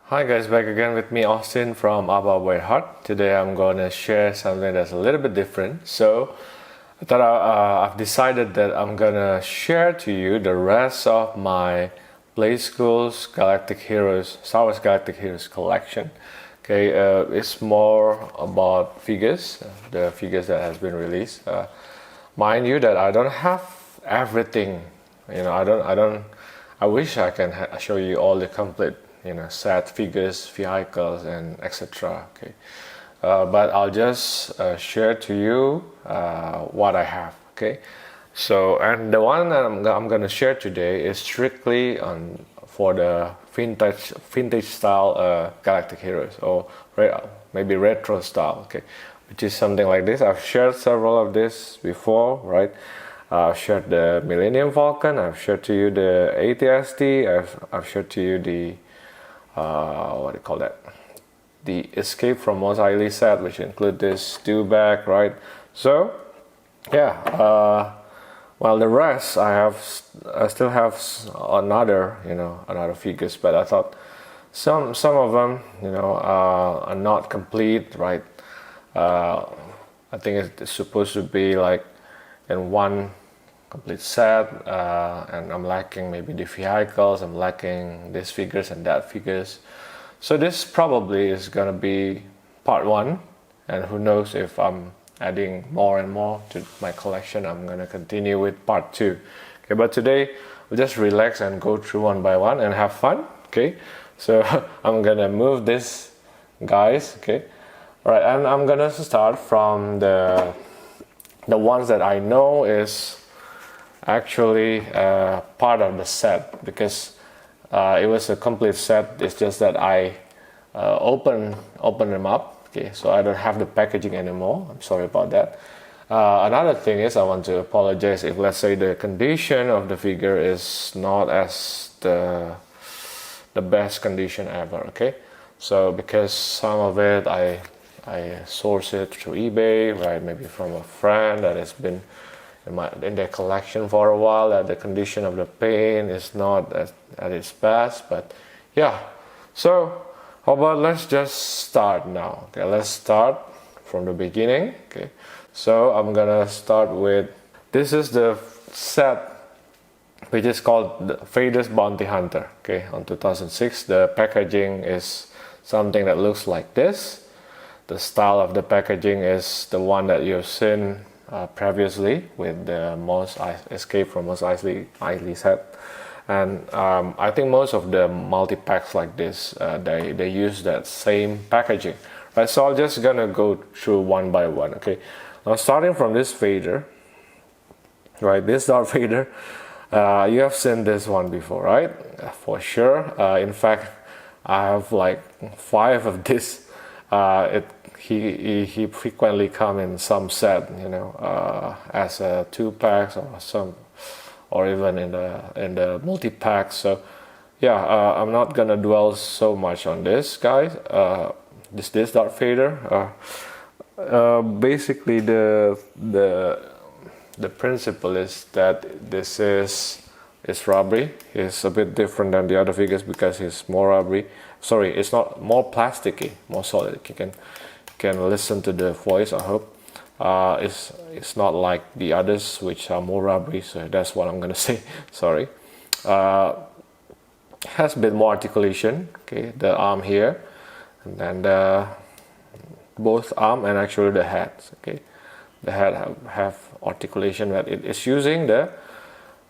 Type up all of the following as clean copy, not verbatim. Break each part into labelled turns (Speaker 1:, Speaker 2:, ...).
Speaker 1: Hi guys, back again with me Austin from About Heart. Today I'm gonna share something that's a little bit different. So I thought I've decided that I'm gonna share to you the rest of my Playskool's Galactic Heroes, Star Wars Galactic Heroes collection. Okay, it's more about figures, the figures that has been released. Mind you that I don't have everything. I wish I can show you all the complete set figures, vehicles, and etc. Okay, but I'll just share to you what I have. Okay, so and the one that I'm gonna share today is strictly for the vintage style Galactic Heroes, or maybe retro style. Okay, which is something like this. I've shared several of this before, right? I've shared the Millennium Falcon. I've shared to you the AT-ST. I've shared to you the what do you call that? The Escape from Mos Eisley set, which include this dewback, right? So, yeah. Well, the rest I still have another figures, but I thought some of them, are not complete, right? I think it's supposed to be like in one complete set, and I'm lacking maybe the vehicles, I'm lacking these figures and that figures. So this probably is gonna be part one, and who knows if I'm adding more and more to my collection, I'm gonna continue with part two. Okay, but today we'll just relax and go through one by one and have fun. Okay, so I'm gonna move this, guys. Okay, all right, and I'm gonna start from the ones that I know is actually part of the set, because it was a complete set. It's just that I open them up. Okay, so I don't have the packaging anymore. I'm sorry about that. Another thing is I want to apologize if, let's say, the condition of the figure is not as the best condition ever. Okay, so because some of it I source it through eBay, right? Maybe from a friend that has been in their collection for a while, that the condition of the paint is not at its best. But yeah, so how about let's just start now. Okay, let's start from the beginning. Okay, so I'm gonna start with, this is the set which is called the Vader's Bounty Hunter. Okay, on 2006. The packaging is something that looks like this. The style of the packaging is the one that you've seen previously with the Escape from Mos Eisley set, and I think most of the multi-packs like this, they use that same packaging, right? So I'm just gonna go through one by one. Okay, now starting from this Vader, right? This Darth Vader, you have seen this one before, right? For sure. In fact, I have like 5 of this. He frequently come in some set, as a 2-packs or even in the multi-packs. So yeah, I'm not gonna dwell so much on this, guys. This Darth Vader. Basically, the principle is that this is rubbery. It's a bit different than the other figures because it's more rubbery. Sorry, it's not more plasticky, more solid. You can listen to the voice, I hope. It's not like the others which are more rubbery, so that's what I'm gonna say. Sorry. Has a bit more articulation. Okay, the arm here, and then both arm and actually the head. Okay, the head have articulation, but it is using the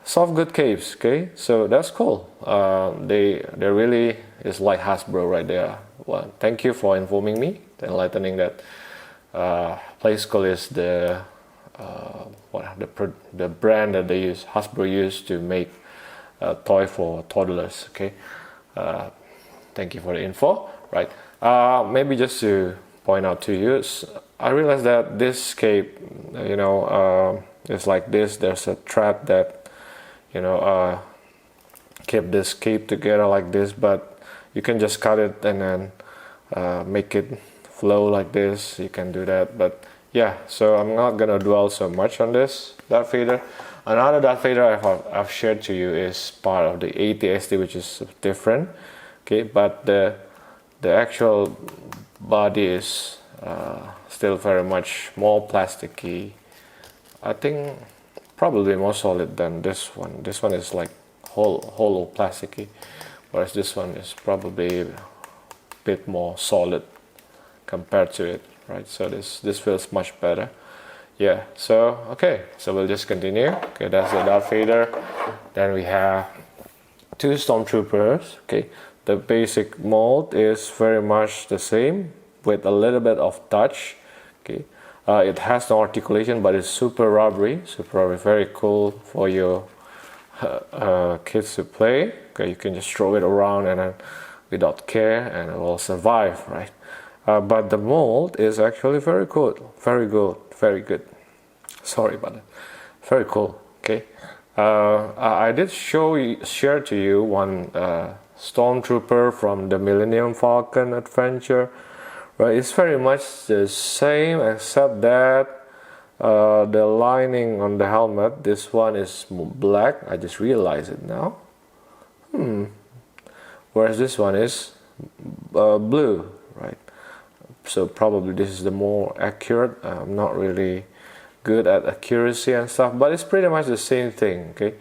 Speaker 1: soft good caves. Okay, so that's cool. They really is like Hasbro right there. Well, thank you for informing me, enlightening that Playskool is the brand that Hasbro used to make a toy for toddlers. Okay, thank you for the info. Right, maybe just to point out to you, I realized that this cape, is like this. There's a thread that keep this cape together like this, but you can just cut it and then make it flow like this. You can do that, but yeah, so I'm not gonna dwell so much on this Darth Vader. Another Darth Vader I've shared to you is part of the AT-ST, which is different. Okay, but the the actual body is still very much more plasticky. I think probably more solid than this one. This one is like hollow plasticky, whereas this one is probably a bit more solid compared to it, right? So this feels much better. Yeah, so okay, so we'll just continue. Okay, that's the Darth Vader. Then we have two stormtroopers. Okay, the basic mold is very much the same with a little bit of touch. Okay, it has no articulation, but it's super rubbery, very cool for your kids to play. Okay, you can just throw it around and without care, and it will survive, right? But the mold is actually very good, very good. Sorry about that. Very cool. Okay, I did share to you one stormtrooper from the Millennium Falcon adventure. Right, it's very much the same except that the lining on the helmet, this one is black. I just realized it now. Whereas this one is blue, right? So probably this is the more accurate. I'm not really good at accuracy and stuff, but it's pretty much the same thing. Okay.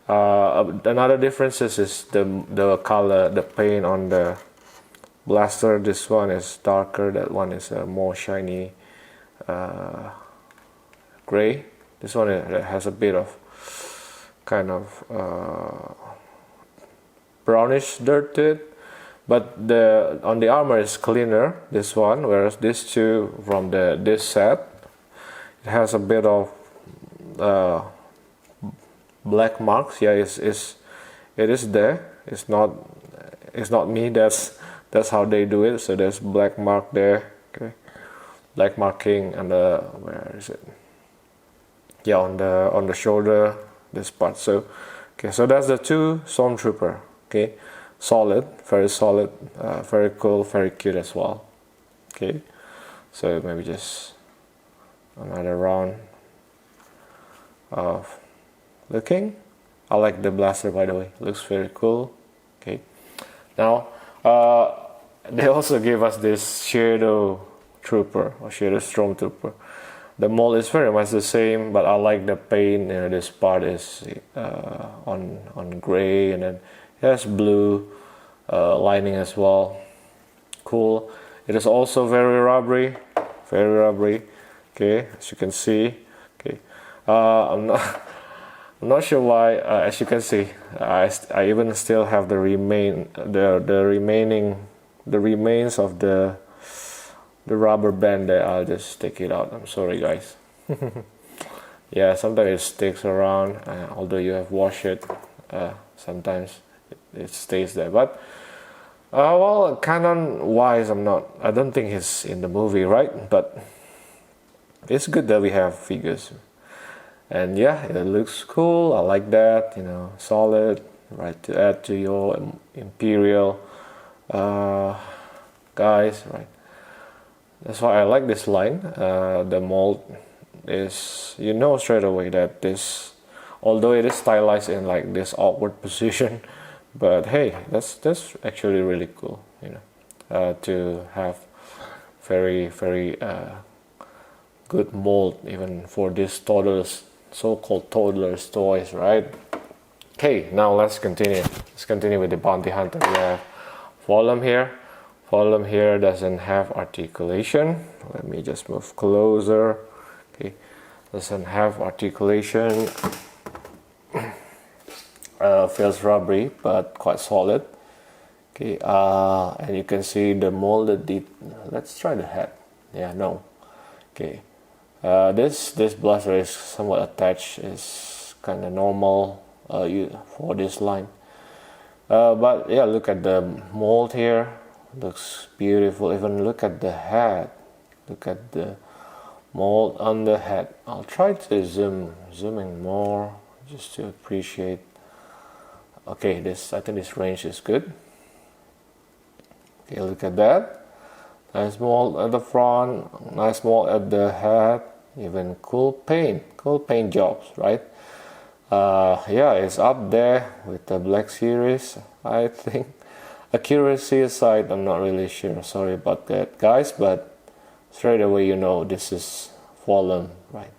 Speaker 1: Another difference is the color, the paint on the blaster. This one is darker. That one is more shiny gray. This one has a bit of kind of brownish dirt to it. But on the armor is cleaner, this one, whereas these two from this set, it has a bit of black marks. Yeah, it is there. It's not me. That's how they do it. So there's black mark there. Okay, black marking and where is it? Yeah, on the shoulder, this part. So okay, so that's the two stormtrooper. Okay. Solid, very cool, very cute as well. Okay, so maybe just another round of looking. I like the blaster, by the way, looks very cool. Okay, now they also gave us this shadow trooper or shadow stormtrooper. The mold is very much the same, but I like the paint. You know, this part is on gray, and then it has blue lining as well. Cool. It is also very rubbery. Okay, as you can see. Okay, I'm not sure why. As you can see, I even still have the remains of the rubber band there. I'll just take it out. I'm sorry, guys. Yeah, sometimes it sticks around. Although you have washed it, sometimes it stays there. But well, canon wise, I don't think he's in the movie, right? But it's good that we have figures, and yeah, it looks cool. I like that, you know, solid, right, to add to your Imperial guys, right? That's why I like this line. The mold is, you know, straight away that this, although it is stylized in like this awkward position, but hey, that's actually really cool, you know, to have very good mold even for these toddlers, so-called toddlers toys, right? Okay, now let's continue. Let's continue with the bounty hunter. We have Volume here. Volume here doesn't have articulation. Let me just move closer. Okay, doesn't have articulation. Feels rubbery but quite solid. Okay, and you can see the molded. Let's try the head. Yeah, no. Okay, this blaster is somewhat attached. Is kind of normal for this line. But yeah, look at the mold here. Looks beautiful. Even look at the head. Look at the mold on the head. I'll try to zoom in more just to appreciate. Okay, I think this range is good. Okay, look at that. Nice mold at the front. Nice mold at the head. Even cool paint jobs, right? Yeah, it's up there with the Black Series, I think. Accuracy aside, I'm not really sure. Sorry about that, guys, but straight away you know this is fallen, right?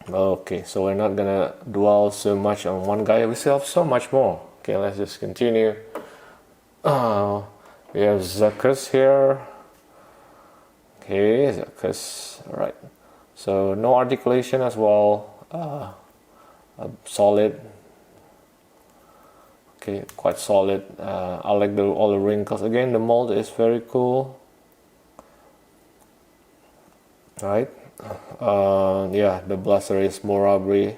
Speaker 1: Okay, so we're not gonna dwell so much on one guy. We still have so much more. Okay, let's just continue. We have Zuckuss here. Okay, Zuckuss. Alright. So no articulation as well. Solid. Okay, quite solid. I like all the wrinkles. Again, the mold is very cool. Right. Yeah, the blaster is more rubbery.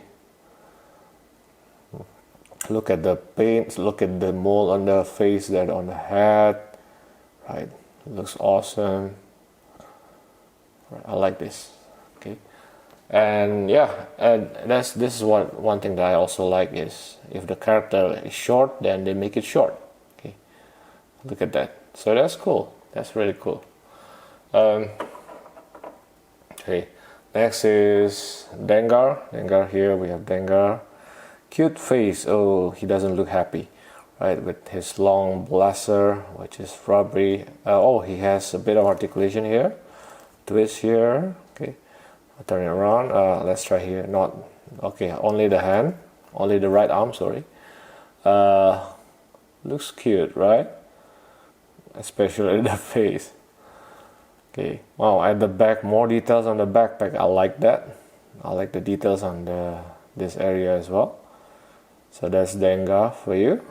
Speaker 1: Look at the paint. Look at the mold on the face, that on the head. Right. Looks awesome. Right, I like this. Okay. And yeah, and this is one thing that I also like is if the character is short, then they make it short. Okay, look at that. So that's cool. That's really cool. Okay, next is Dengar. Dengar here we have Dengar. Cute face. Oh, he doesn't look happy, right? With his long blaster, which is rubbery. Oh, he has a bit of articulation here. Twist here. Okay. Turn it around. Let's try here. Not okay. Only the hand, only the right arm. Sorry. Looks cute, right? Especially the face. Okay. Wow. At the back, more details on the backpack. I like that. I like the details on this area as well. So that's Dengar for you.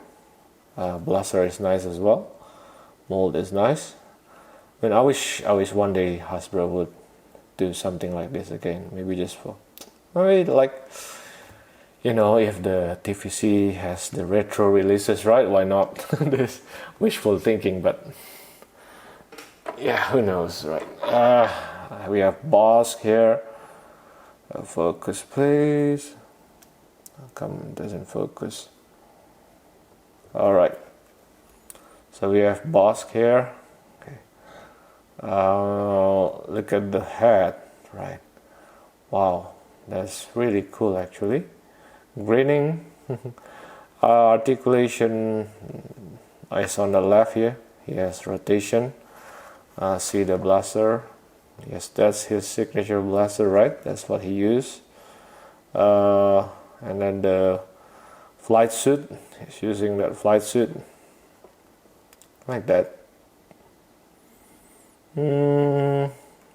Speaker 1: Blaster is nice as well. Mold is nice. I mean, I wish one day Hasbro would do something like this again. Maybe just for, maybe like, you know, if the TVC has the retro releases, right? Why not? This wishful thinking, but yeah, who knows, right? We have Bosk here. Focus, please. How come it doesn't focus? All right. So we have Bosk here. Look at the head, right? Wow, that's really cool actually. Grinning. Articulation is on the left here. He has rotation. See the blaster. Yes, that's his signature blaster, right? That's what he used. And then the flight suit. He's using that flight suit like that.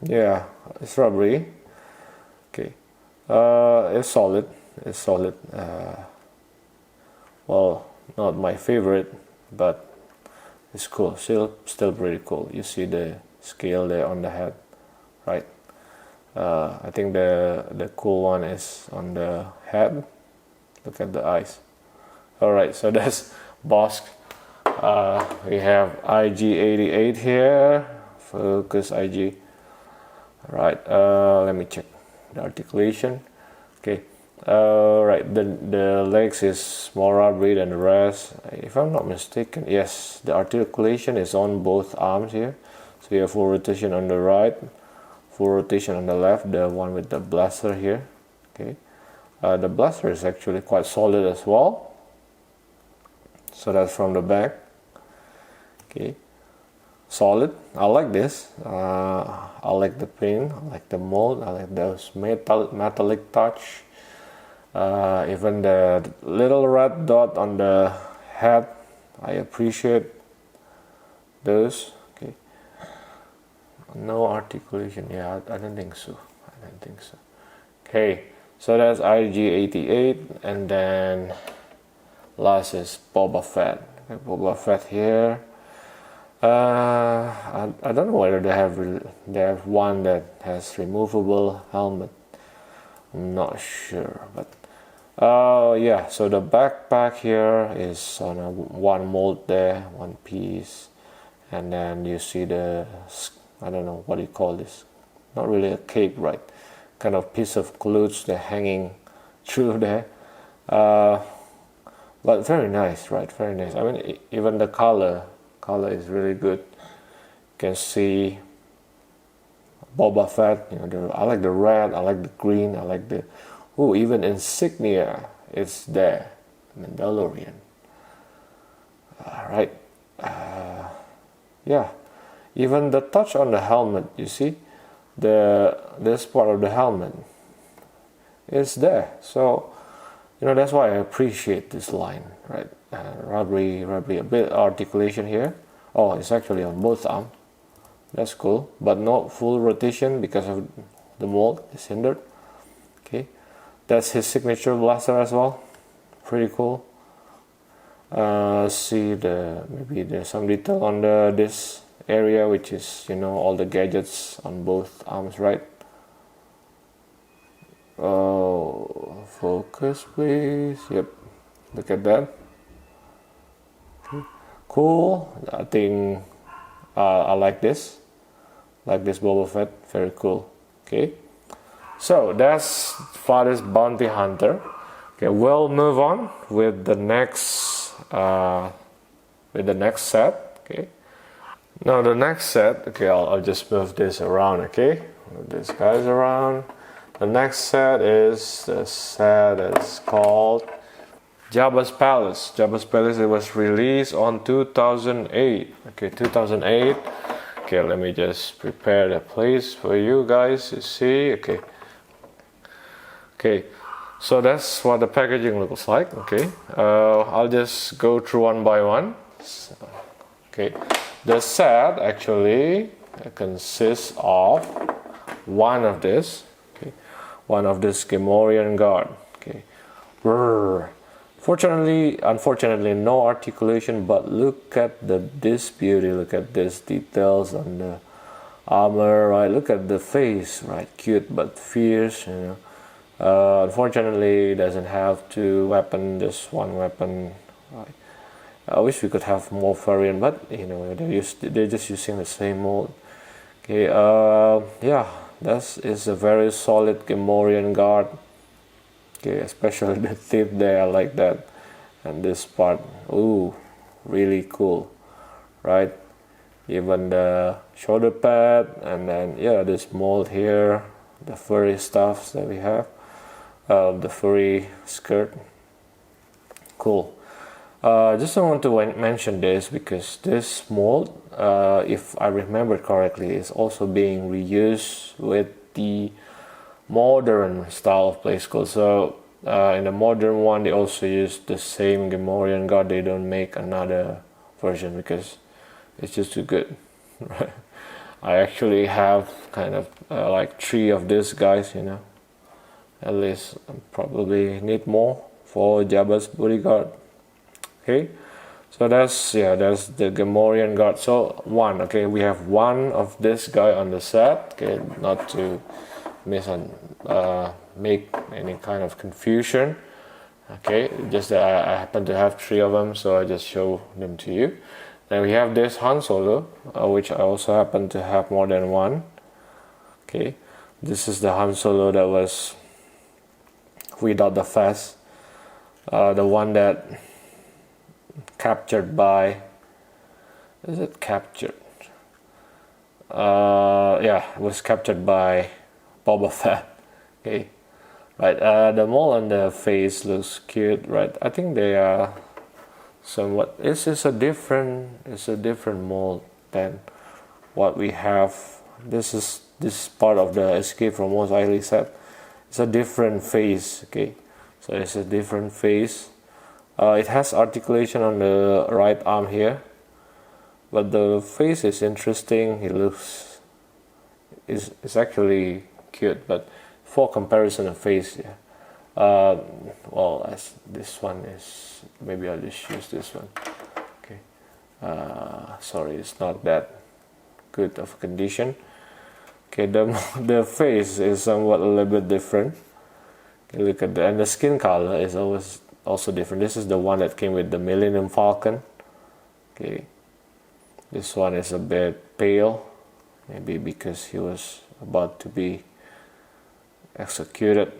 Speaker 1: Yeah, it's rubbery. Okay, it's solid. It's solid. Well, not my favorite, but it's cool. Still pretty cool. You see the scale there on the head, right? I think the cool one is on the head. Look at the eyes. All right, so that's Bosk. We have IG-88 here. Focus IG. Right. Let me check the articulation. Okay. Right. The legs is more rubbery than the rest. If I'm not mistaken, yes, the articulation is on both arms here. So you have full rotation on the right, full rotation on the left. The one with the blaster here. Okay. The blaster is actually quite solid as well. So that's from the back. Okay. Solid. I like this. I like the paint. I like the mold. I like those metallic touch. Even the little red dot on the head, I appreciate those. Okay. No articulation. Yeah, I don't think so. I don't think so. Okay. So that's IG-88, and then last is Boba Fett. Okay, Boba Fett here. I don't know whether they have one that has removable helmet. I'm not sure, but yeah. So the backpack here is on one mold there, one piece, and then you see the, I don't know what do you call this. Not really a cape, right? Kind of piece of clothes they're hanging through there. But very nice, right? Very nice. I mean, even the color is really good. You can see Boba Fett. You know, I like the red. I like the green. I like the even insignia is there. Mandalorian. Right. Yeah, even the touch on the helmet, you see, this part of the helmet is there. So that's why I appreciate this line, right? Probably a bit articulation here. Oh, it's actually on both arms. That's cool, but not full rotation because of the mold is hindered. Okay, that's his signature blaster as well. Pretty cool. See maybe there's some detail on this area, which is all the gadgets on both arms, right? Oh, focus please. Yep, look at that. Okay. Cool. I think I like this Boba Fett. Very cool. Okay, so that's Father's Bounty Hunter. Okay, we'll move on with the next set. Okay, now the next set. Okay, I'll just move this around. Okay, move this guys around. The next set is the set that's called Jabba's Palace. Jabba's Palace. It was released on 2008. Okay, 2008. Okay, let me just prepare the place for you guys to see. Okay, so that's what the packaging looks like. Okay, I'll just go through one by one. Okay, the set actually consists of one of this Gamorrean guard. Okay, unfortunately, no articulation, but look at this beauty. Look at this details on the armor, right? Look at the face, right? Cute but fierce. Unfortunately, it doesn't have two weapons, just one weapon. Right? I wish we could have more variant, but they're just using the same mold. Okay, yeah, that is a very solid Gamorrean guard. Okay, especially the tip there, I like that, and this part, ooh, really cool, right? Even the shoulder pad, and then this mold here, the furry stuffs that we have, the furry skirt, cool. Just I want to mention this because this mold, if I remember correctly, is also being reused with the modern style of Playskool. So in the modern one, they also use the same Gamorrean guard. They don't make another version because it's just too good. I actually have kind of like 3 of these guys. At least I probably need more for Jabba's bodyguard. Okay, so that's the Gamorrean guard. So we have one of this guy on the set. Okay, not to make any kind of confusion. Okay, just that I happen to have 3 of them, so I just show them to you. Then we have this Han Solo, which I also happen to have more than one. Okay, this is the Han Solo that was without the fez, the one that captured by, is it captured? It was captured by Boba Fett. Okay, right. The mole on the face looks cute, right? I think they are somewhat. It's a different mold than what we have. This part of the Escape from Mos Eisley set. It's a different face. Okay, so it's a different face. It has articulation on the right arm here, but the face is interesting. It's actually cute, but for comparison of face, as this one is, maybe I'll just use this one. Okay, sorry, it's not that good of a condition. Okay, the face is somewhat a little bit different. Okay, look at and the skin color is also different. This is the one that came with the Millennium Falcon. Okay, this one is a bit pale, maybe because he was about to be executed.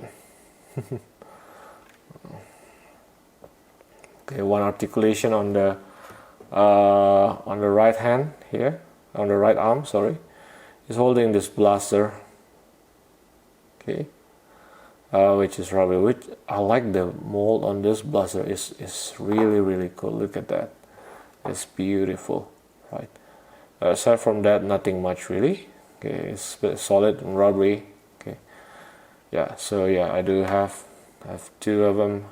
Speaker 1: Okay, one articulation on the right hand here, on the right arm. Sorry, he's holding this blaster. Okay, which is probably I like the mold on this blaster. Is really cool. Look at that. It's beautiful, right? Aside from that, nothing much really. Okay, it's solid and rubbery. Okay, yeah. So yeah, I do have two of them.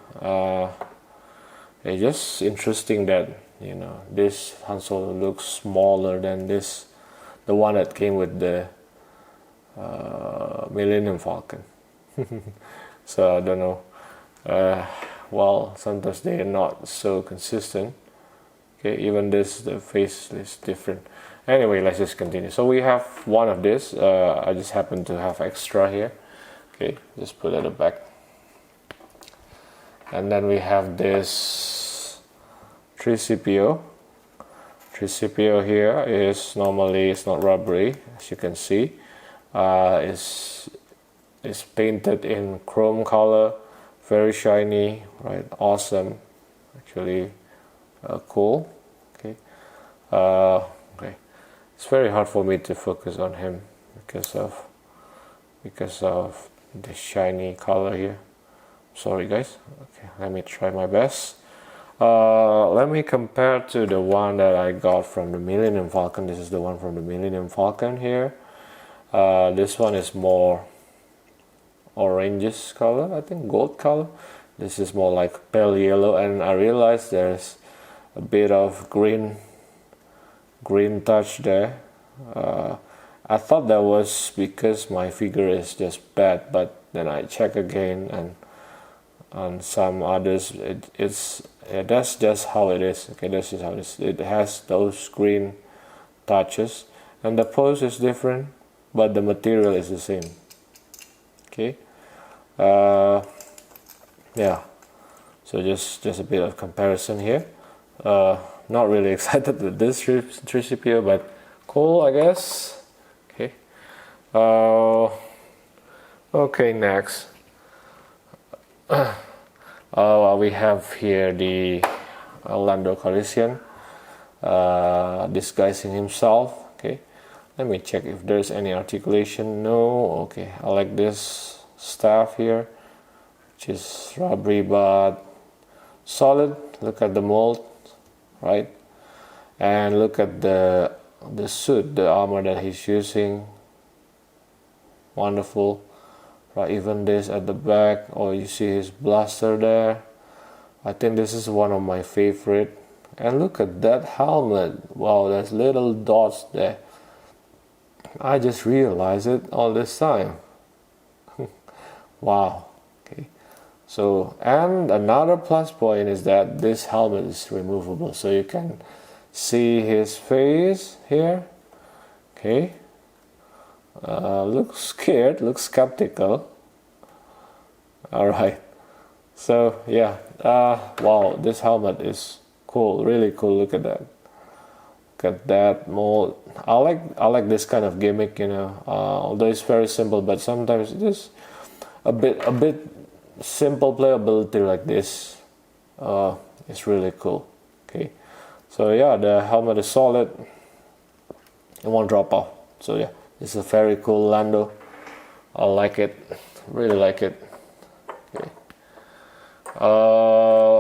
Speaker 1: It's just interesting that, you know, this Han Solo looks smaller than the one that came with the Millennium Falcon. So I don't know. Well, sometimes they are not so consistent. Okay, even the face is different. Anyway, let's just continue. So we have one of this. I just happen to have extra here. Okay, just put it at the back. And then we have this 3CPO. 3CPO here is normally, it's not rubbery, as you can see. It's painted in chrome color, very shiny, right? Awesome, actually. Cool. Okay. Okay. It's very hard for me to focus on him because of the shiny color here. Sorry guys. Okay, let me try my best. Let me compare to the one that I got from the Millennium Falcon. This is the one from the Millennium Falcon here. This one is more orangish color, I think gold color. This is more like pale yellow, and I realized there's a bit of green touch there. I thought that was because my figure is just bad, but then I check again, and on some others that's just how it is. Okay, this is how it is. It has those green touches, and the pose is different, but the material is the same. Okay, yeah. So just a bit of comparison here. Not really excited with this 3CPO, but cool, I guess. Okay. Okay, next. We have here the Lando Carlissian disguising himself. Okay. Let me check if there's any articulation. No. Okay. I like this staff here, which is rubbery but solid. Look at the mold. Right, and look at the suit, the armor that he's using. Wonderful, right? Even this at the back, or you see his blaster there. I think this is one of my favorite. And look at that helmet. Wow, there's little dots there. I just realized it all this time. Wow. Okay. So, and another plus point is that this helmet is removable, so you can see his face here. Okay, looks scared, looks skeptical. All right, so yeah, wow, this helmet is cool, really cool. Look at that. Look at that mold. I like this kind of gimmick, you know. Although it's very simple, but sometimes it is a bit simple playability like this. It's really cool. Okay, so yeah, the helmet is solid. It won't drop off. So yeah, it's a very cool Lando. I like it, really like it. Okay.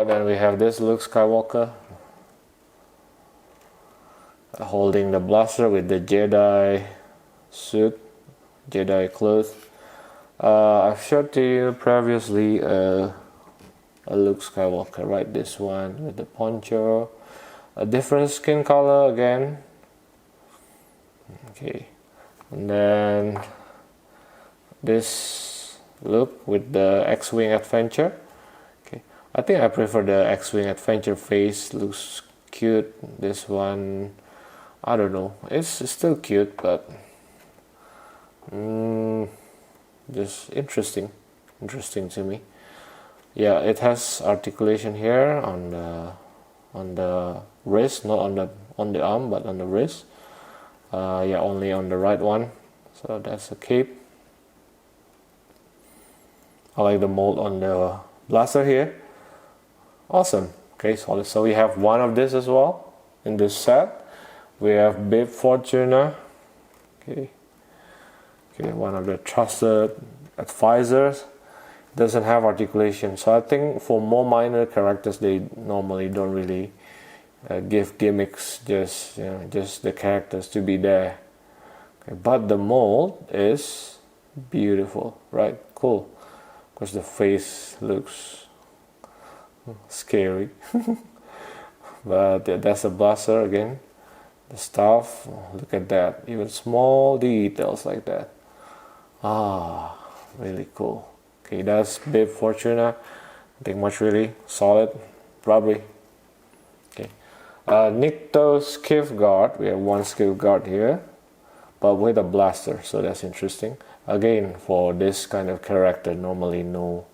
Speaker 1: Then we have this Luke Skywalker holding the blaster with the Jedi suit, Jedi clothes. I've showed to you previously a Luke Skywalker, right? This one with the poncho, a different skin color again. Okay, and then this Luke with the X-Wing Adventure. Okay, I think I prefer the X-Wing Adventure face. Looks cute. This one, I don't know. It's still cute, but just interesting to me. Yeah, it has articulation here on the wrist, not on the arm, but on the wrist. Yeah, only on the right one. So that's a cape. I like the mold on the blaster here. Awesome. Okay, solid. So we have one of this as well in this set. We have Babe Fortuna. Okay. Okay, one of the trusted advisors. Doesn't have articulation, so I think for more minor characters they normally don't really give gimmicks, just just the characters to be there. Okay, but the mold is beautiful, right? Cool. Because the face looks scary. But that's a blaster again. The stuff, look at that. Even small details like that. Ah, really cool. Okay, that's Bib Fortuna. Nothing much really. Solid, probably. Okay. Nikto Skiff Guard. We have one Skiff Guard here, but with a blaster, so that's interesting. Again, for this kind of character, normally no.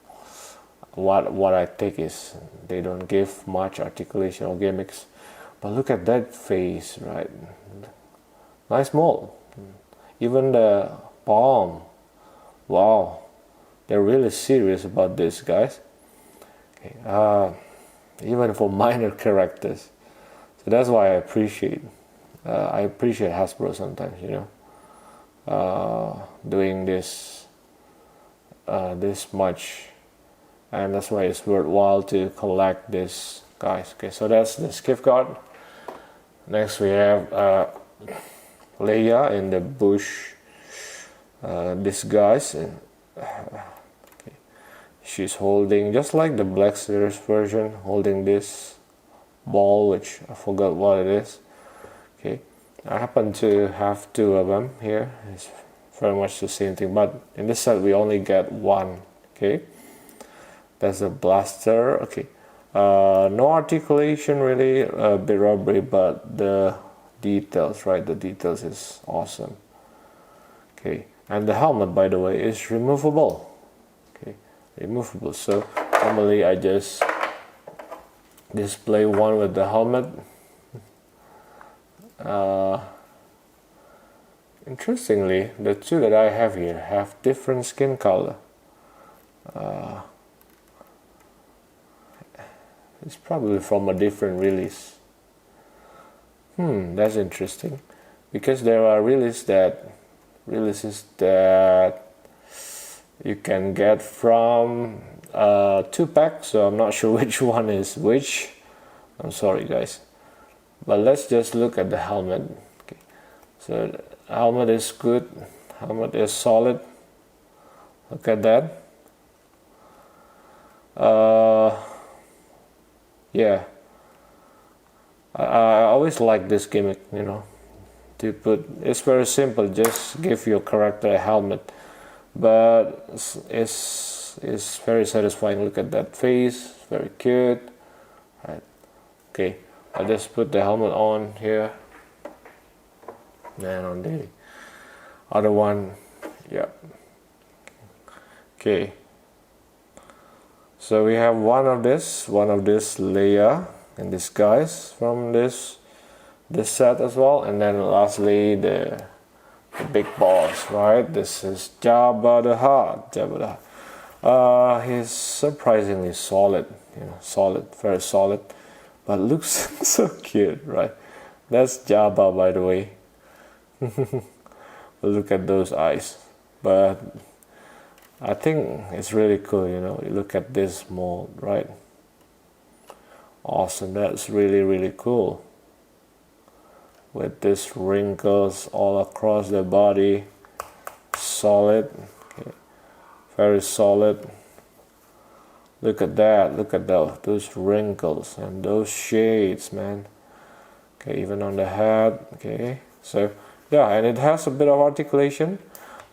Speaker 1: What I think is they don't give much articulation or gimmicks, but look at that face, right? Nice mold. Even the palm. Wow, they're really serious about this, guys. Okay. Even for minor characters, so that's why I appreciate Hasbro sometimes, doing this much, and that's why it's worthwhile to collect this, guys. Okay, so that's the Skiff Guard. Next we have Leia in the bush disguise. Okay. She's holding, just like the Black Series version, holding this ball, which I forgot what it is. Okay, I happen to have two of them here. It's very much the same thing, but in this set we only get one. Okay, that's a blaster. Okay, no articulation really, a bit rubbery, but the details, right? The details is awesome. Okay, and the helmet, by the way, is removable. Okay, removable. So normally I just display one with the helmet. Interestingly, the two that I have here have different skin color. It's probably from a different release. That's interesting, because there are releases that you can get from 2-pack, so I'm not sure which one is which. I'm sorry, guys, but let's just look at the helmet. Okay, so the helmet is good. Helmet is solid. Look at that. Yeah, I always like this gimmick, to put. It's very simple, just give your character a helmet, but it's very satisfying. Look at that face, very cute. Right. Okay, I'll just put the helmet on here, and on the other one. Yeah. Okay, so we have one of this Leia in disguise from this set as well, and then lastly the big boss, right? This is Jabba the Hutt. He's surprisingly solid, solid, very solid, but looks so cute, right? That's Jabba, by the way. Look at those eyes. But I think it's really cool, you look at this mold, right? Awesome, that's really, really cool. With these wrinkles all across the body, solid, okay. Very solid. Look at that, look at those wrinkles and those shades, man. Okay, even on the head. Okay, so yeah, and it has a bit of articulation,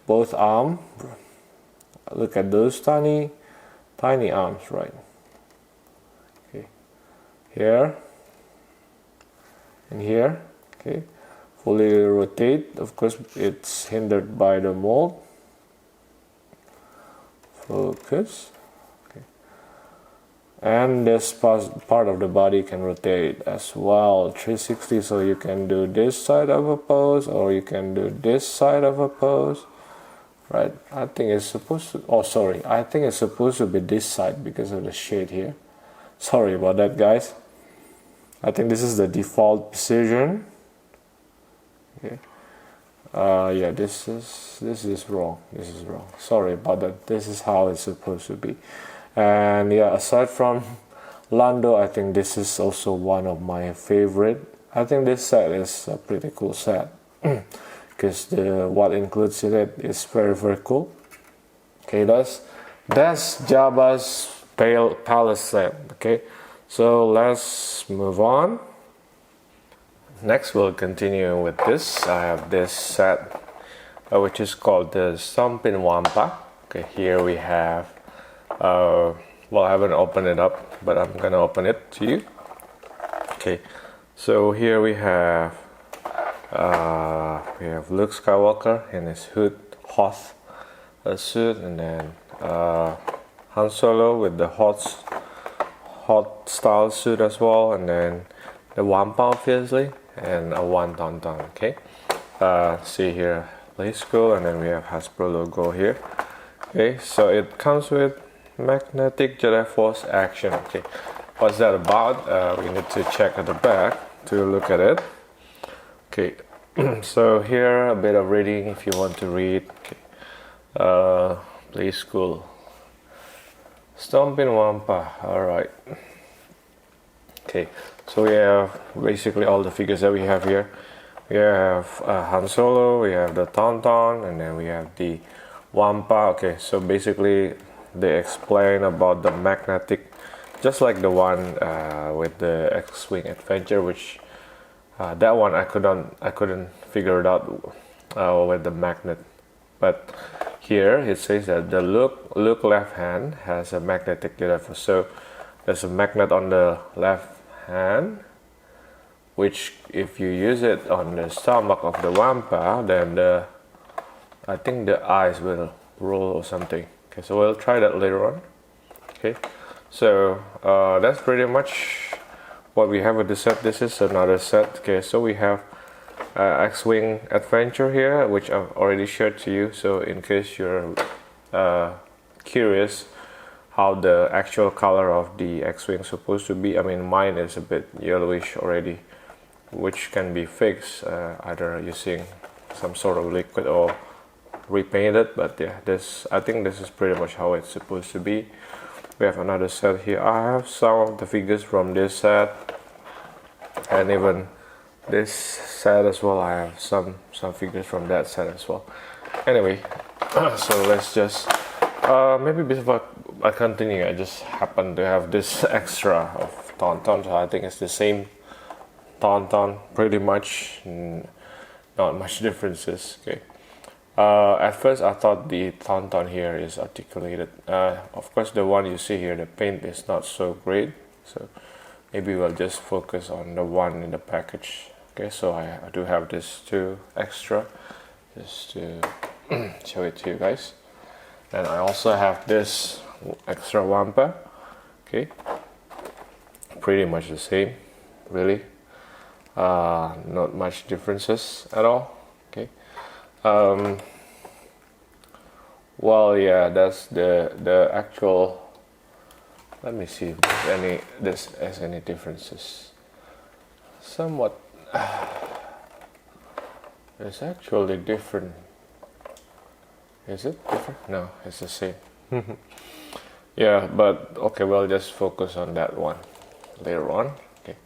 Speaker 1: both arms. Look at those tiny arms, right? Okay, here and here. Okay, fully rotate. Of course, it's hindered by the mold. Focus. Okay, and this part of the body can rotate as well, 360. So you can do this side of a pose, or you can do this side of a pose. Right, I think it's supposed to, I think it's supposed to be this side because of the shade here. Sorry about that, guys. I think this is the default position. Okay. Yeah, this is wrong. This is wrong. Sorry about that. This is how it's supposed to be. And yeah, aside from Lando, I think this is also one of my favorite. I think this set is a pretty cool set because what includes in it is very cool. Okay, that's Jabba's Palace set. Okay, so let's move on. Next, we'll continue with this. I have this set, which is called the Stompin Wampa. Okay, here we have. Well, I haven't opened it up, but I'm gonna open it to you. Okay, so here we have Luke Skywalker in his Hoth suit, and then Han Solo with the Hoth style suit as well, and then the Wampa obviously, and a one Tauntaun. Okay, see here Playskool, and then we have Hasbro logo here. Okay, so it comes with magnetic Jedi Force action. Okay, what's that about? We need to check at the back to look at it. Okay, so here a bit of reading if you want to read. Okay, Playskool, Stompin Wampa. All right. Okay, so we have basically all the figures that we have here. We have Han Solo, we have the Tauntaun, and then we have the Wampa. Okay, so basically they explain about the magnetic, just like the one with the X-Wing Adventure, which that one I couldn't figure it out with the magnet. But here it says that the Luke left hand has a magnetic Jedi Force. So there's a magnet on the left hand, which if you use it on the stomach of the Wampa, then I think the eyes will roll or something. Okay, so we'll try that later on. Okay, so that's pretty much what we have with the set. This is another set. Okay, so we have X-Wing Adventure here, which I've already shared to you. So in case you're curious how the actual color of the X-Wing is supposed to be, I mean mine is a bit yellowish already, which can be fixed either using some sort of liquid or repainted. But yeah, I think this is pretty much how it's supposed to be. We have another set here. I have some of the figures from this set, and even this set as well. I have some figures from that set as well. Anyway, so let's just maybe before I continue, I just happen to have this extra of Tauntaun, so I think it's the same Tauntaun pretty much, not much differences. Okay. At first I thought the Tauntaun here is articulated. Of course the one you see here, the paint is not so great, so maybe we'll just focus on the one in the package. Okay, so I do have this two extra just to show it to you guys. And I also have this extra Wampa. Okay, pretty much the same, really. Not much differences at all. Okay. Well, yeah, that's the actual. Let me see if this has any differences. Somewhat. It's actually different. Is it different? No, it's the same. Yeah, but okay, we'll just focus on that one later on. Okay.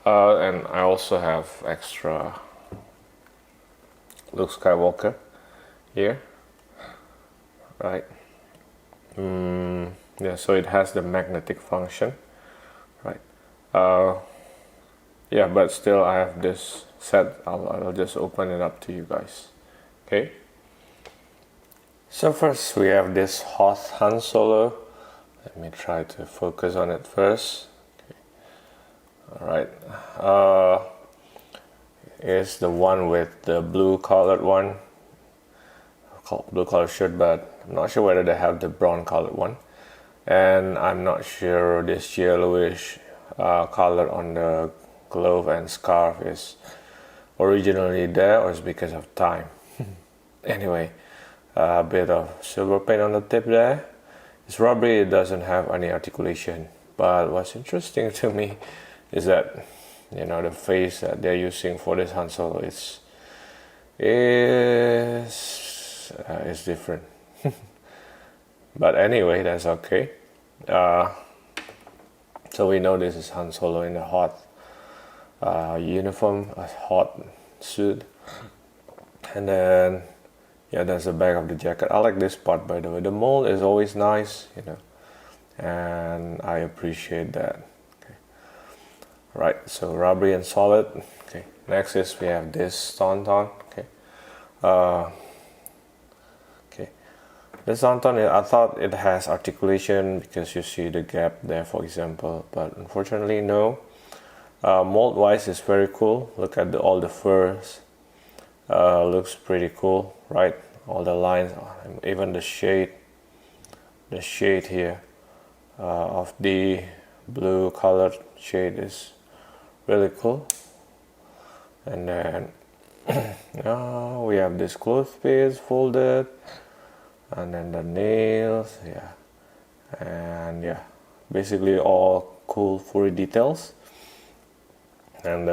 Speaker 1: And I also have extra Luke Skywalker here, right? Yeah, so it has the magnetic function, right? Yeah, but still I have this set. I'll just open it up to you guys. Okay, so first we have this Hoth Han Solo. Let me try to focus on it first. Okay. All right, is the one with the blue colored one, blue colored shirt, but I'm not sure whether they have the brown colored one, and I'm not sure this yellowish color on the glove and scarf is originally there or is because of time. Anyway, a bit of silver paint on the tip there. It's rubbery, it doesn't have any articulation, but what's interesting to me is that, you know, the face that they're using for this Han Solo is different. But anyway, that's okay. So we know this is Han Solo in a Hoth uniform, a Hoth suit. And then yeah, that's the back of the jacket. I like this part, by the way. The mold is always nice, you know, and I appreciate that. Okay. Right, so rubbery and solid. Okay, next is we have this tauntaun. Okay, okay, this tauntaun, I thought it has articulation because you see the gap there, for example, but unfortunately no. Mold wise is very cool. Look at all the furs. Looks pretty cool, right? All the lines, even the shade here of the blue colored shade is really cool. And then we have this clothes piece folded, and then the nails, yeah, and yeah, basically all cool furry details. And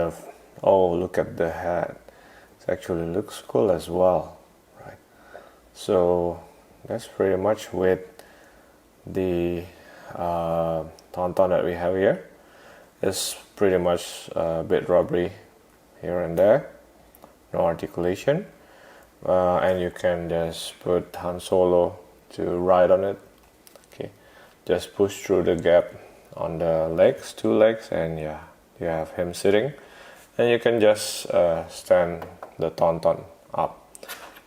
Speaker 1: oh, look at the hat. It actually looks cool as well, right? So that's pretty much with the tauntaun that we have here. It's pretty much a bit rubbery here and there, no articulation, and you can just put Han Solo to ride on it. Okay, just push through the gap on the legs, 2 legs, and yeah, you have him sitting, and you can just stand the tauntaun up,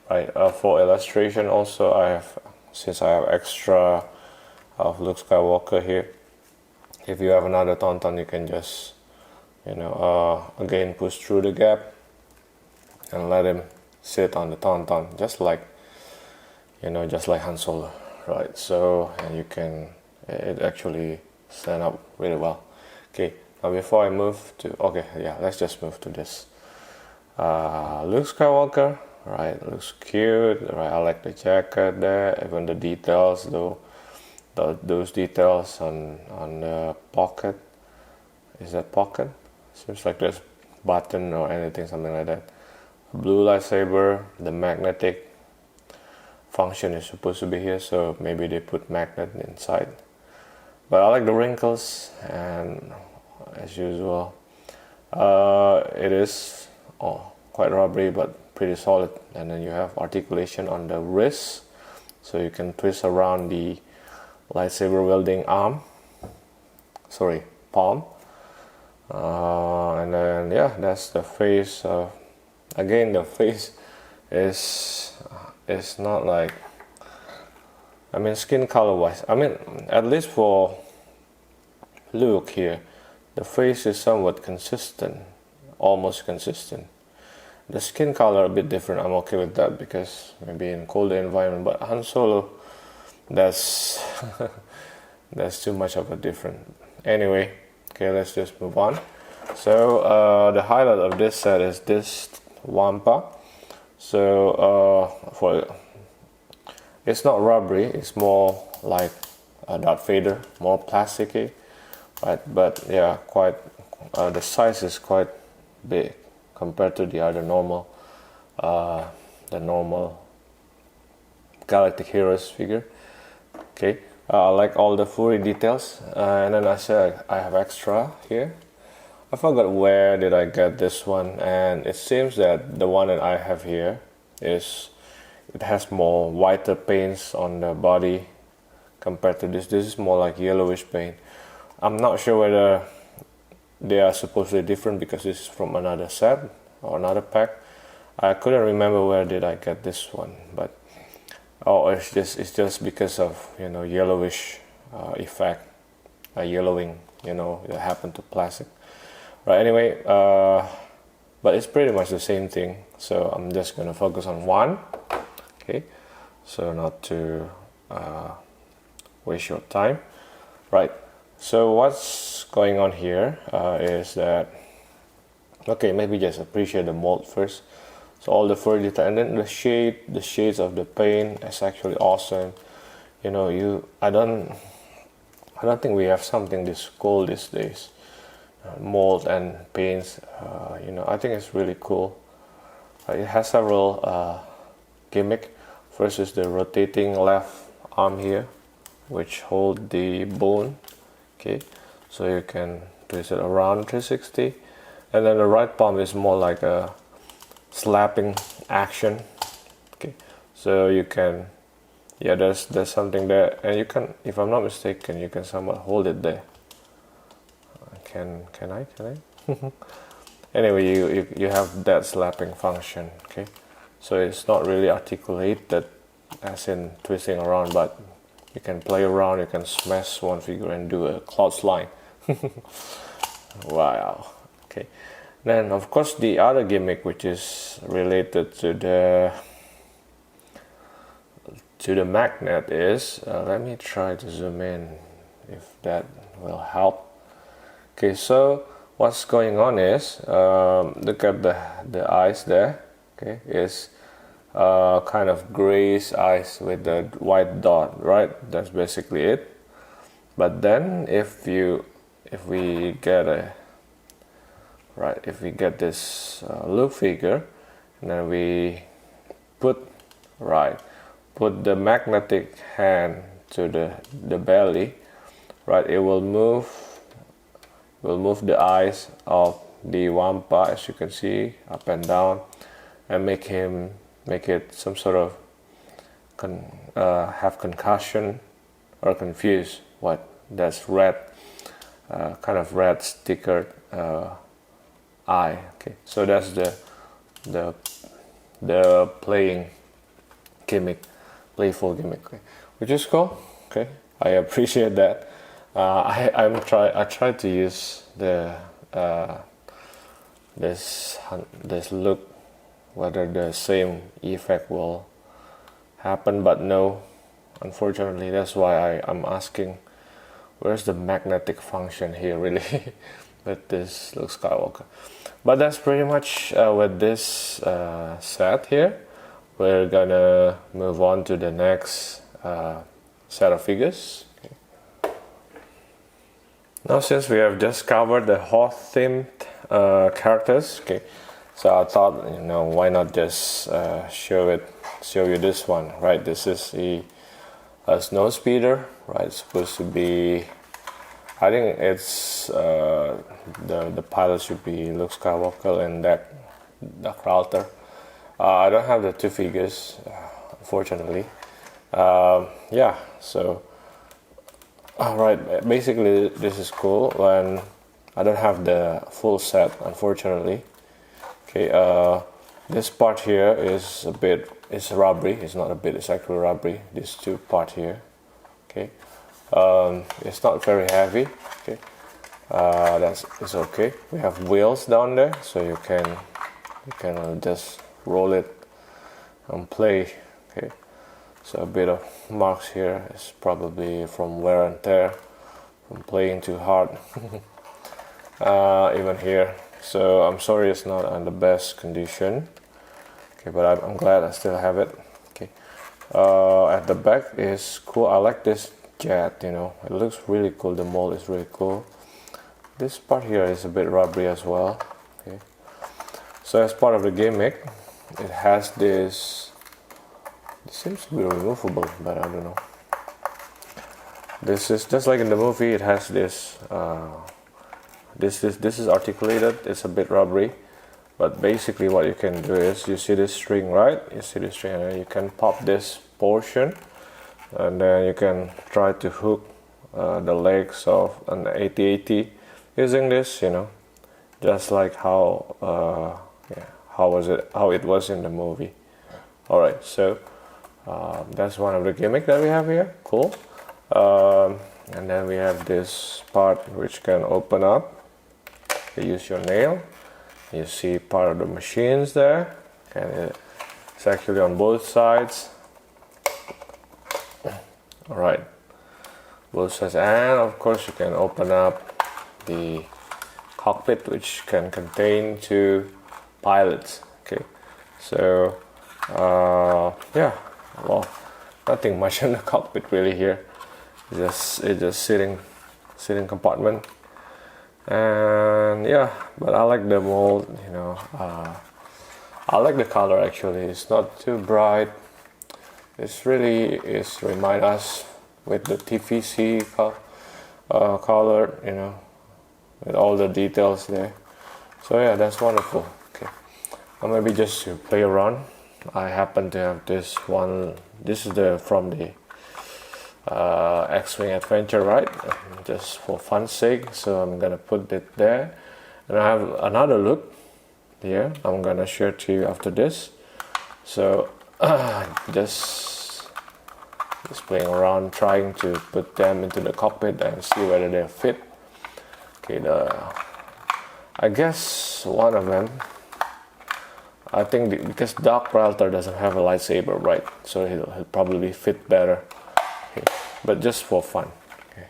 Speaker 1: right? For illustration also, since I have extra of Luke Skywalker here, if you have another tauntaun, you can just, you know, again push through the gap and let him sit on the tauntaun, just like, you know, just like Han Solo, right? So, and you can, it actually stand up really well. Okay, now before I move to, okay, yeah, let's just move to this Luke Skywalker, right? Looks cute, right? I like the jacket there, even the details though. Those details on the pocket. Is that pocket? Seems like there's button or anything, something like that. Blue lightsaber, the magnetic function is supposed to be here, so maybe they put magnet inside. But I like the wrinkles, and as usual, it is quite rubbery but pretty solid. And then you have articulation on the wrist, so you can twist around the lightsaber wielding palm. And then yeah, that's the face. Again, the face is not like, I mean, skin color wise, I mean, at least for Luke here, the face is somewhat consistent, almost consistent. The skin color a bit different. I'm okay with that because maybe in colder environment, but Han Solo, that's that's too much of a different. Anyway, okay, let's just move on. So the highlight of this set is this Wampa. So it's not rubbery, it's more like Darth Vader, more plasticky, right? But yeah, quite the size is quite big compared to the other normal Galactic Heroes figure. Okay, I like all the furry details, and then I said I have extra here. I forgot where did I get this one, and it seems that the one that I have here it has more whiter paints on the body compared to this. This is more like yellowish paint. I'm not sure whether they are supposedly different because this is from another set or another pack. I couldn't remember where did I get this one, but it's just because of, you know, yellowish effect, yellowing, you know, that happened to plastic. Right, anyway, but it's pretty much the same thing, so I'm just gonna focus on one. Okay, so not to waste your time. Right, so what's going on here is that, okay, maybe just appreciate the mold first. So all the fur detail, and then the shades of the paint is actually awesome. You know, I don't think we have something this cool these days. Mold and paints, you know, I think it's really cool. It has several gimmick. First is the rotating left arm here, which hold the bone. Okay, so you can twist it around 360. And then the right palm is more like a slapping action. Okay, so you can, yeah, there's something there, and you can, if I'm not mistaken, you can somewhat hold it there. Can I? Anyway, you have that slapping function. Okay, so it's not really articulated as in twisting around, but you can play around, you can smash one figure and do a cloud slide. Wow. Okay, then of course the other gimmick, which is related to the magnet, is let me try to zoom in if that will help. Okay, so what's going on is, look at the eyes there. Okay, is kind of grayish eyes with the white dot, right? That's basically it. But then if we get this Luke figure, and then we put the magnetic hand to the belly, right? It will move the eyes of the Wampa, as you can see, up and down, and make it some sort of have concussion or confused. What? That's red, kind of red stickered eye. Okay, so that's the playful gimmick, okay, which is cool. Okay, I appreciate that. I tried to use this look, whether the same effect will happen, but no, unfortunately. That's why I'm asking, where's the magnetic function here really with this Luke Skywalker? But that's pretty much with this set here. We're gonna move on to the next set of figures. Now, since we have just covered the Hoth themed characters, okay, so I thought, why not just show you this one, right? This is a Snowspeeder, right? It's supposed to be, I think it's the pilot should be Luke Skywalker and that Ryloth. I don't have the two figures, unfortunately. Yeah, so. Alright, basically this is cool when I don't have the full set, unfortunately. Okay, this part here is it's rubbery. It's not a bit, it's actually rubbery. This two part here. Okay, it's not very heavy. Okay, it's okay. We have wheels down there, so you can just roll it and play. Okay. So a bit of marks here is probably from wear and tear, from playing too hard. Even here. So I'm sorry it's not in the best condition. Okay, but I'm glad I still have it. Okay. At the back is cool. I like this jet. It looks really cool. The mold is really cool. This part here is a bit rubbery as well. Okay. So as part of the gimmick, it has this. It seems to be removable, but I don't know. This is just like in the movie. It has this. This is articulated. It's a bit rubbery, but basically what you can do is, you see this string, right? You see this string, and you can pop this portion, and then you can try to hook the legs of an AT-AT using this. Just like how it was in the movie. All right, so. That's one of the gimmicks that we have here. Cool. And then we have this part which can open up. You use your nail. You see part of the machines there, and it's actually on both sides. All right, both sides, and of course you can open up the cockpit, which can contain two pilots. Okay, so yeah. Well, nothing much in the cockpit really here. It's just sitting compartment, and yeah. But I like the mold. I like the color actually. It's not too bright. It's remind us with the TVC color. with all the details there. So yeah, that's wonderful. Okay, now maybe just to play around, I happen to have this one. This is from the X-Wing Adventure, right? Just for fun's sake, so I'm gonna put it there. And I have another look here. I'm gonna share to you after this. So just playing around, trying to put them into the cockpit and see whether they fit. Okay, I guess one of them, I think because Darth Ryloth doesn't have a lightsaber, right? So he'll probably fit better. Okay. But just for fun. Okay.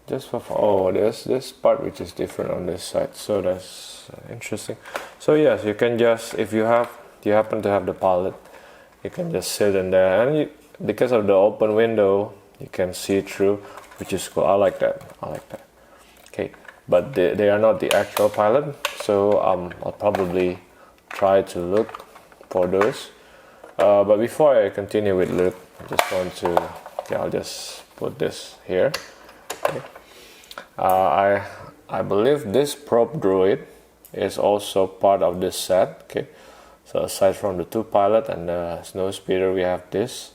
Speaker 1: Just for fun. Oh, there's this part which is different on this side. So that's interesting. So yes, you can just, if you happen to have the palette, you can just sit in there, and because of the open window, you can see through, which is cool. I like that. Okay, but they are not the actual pilot, so I'll probably try to look for those. But before I continue with look, I just want to, okay, I'll just put this here. Okay. I believe this probe droid is also part of this set. Okay, so aside from the two pilot and the Snowspeeder, we have this.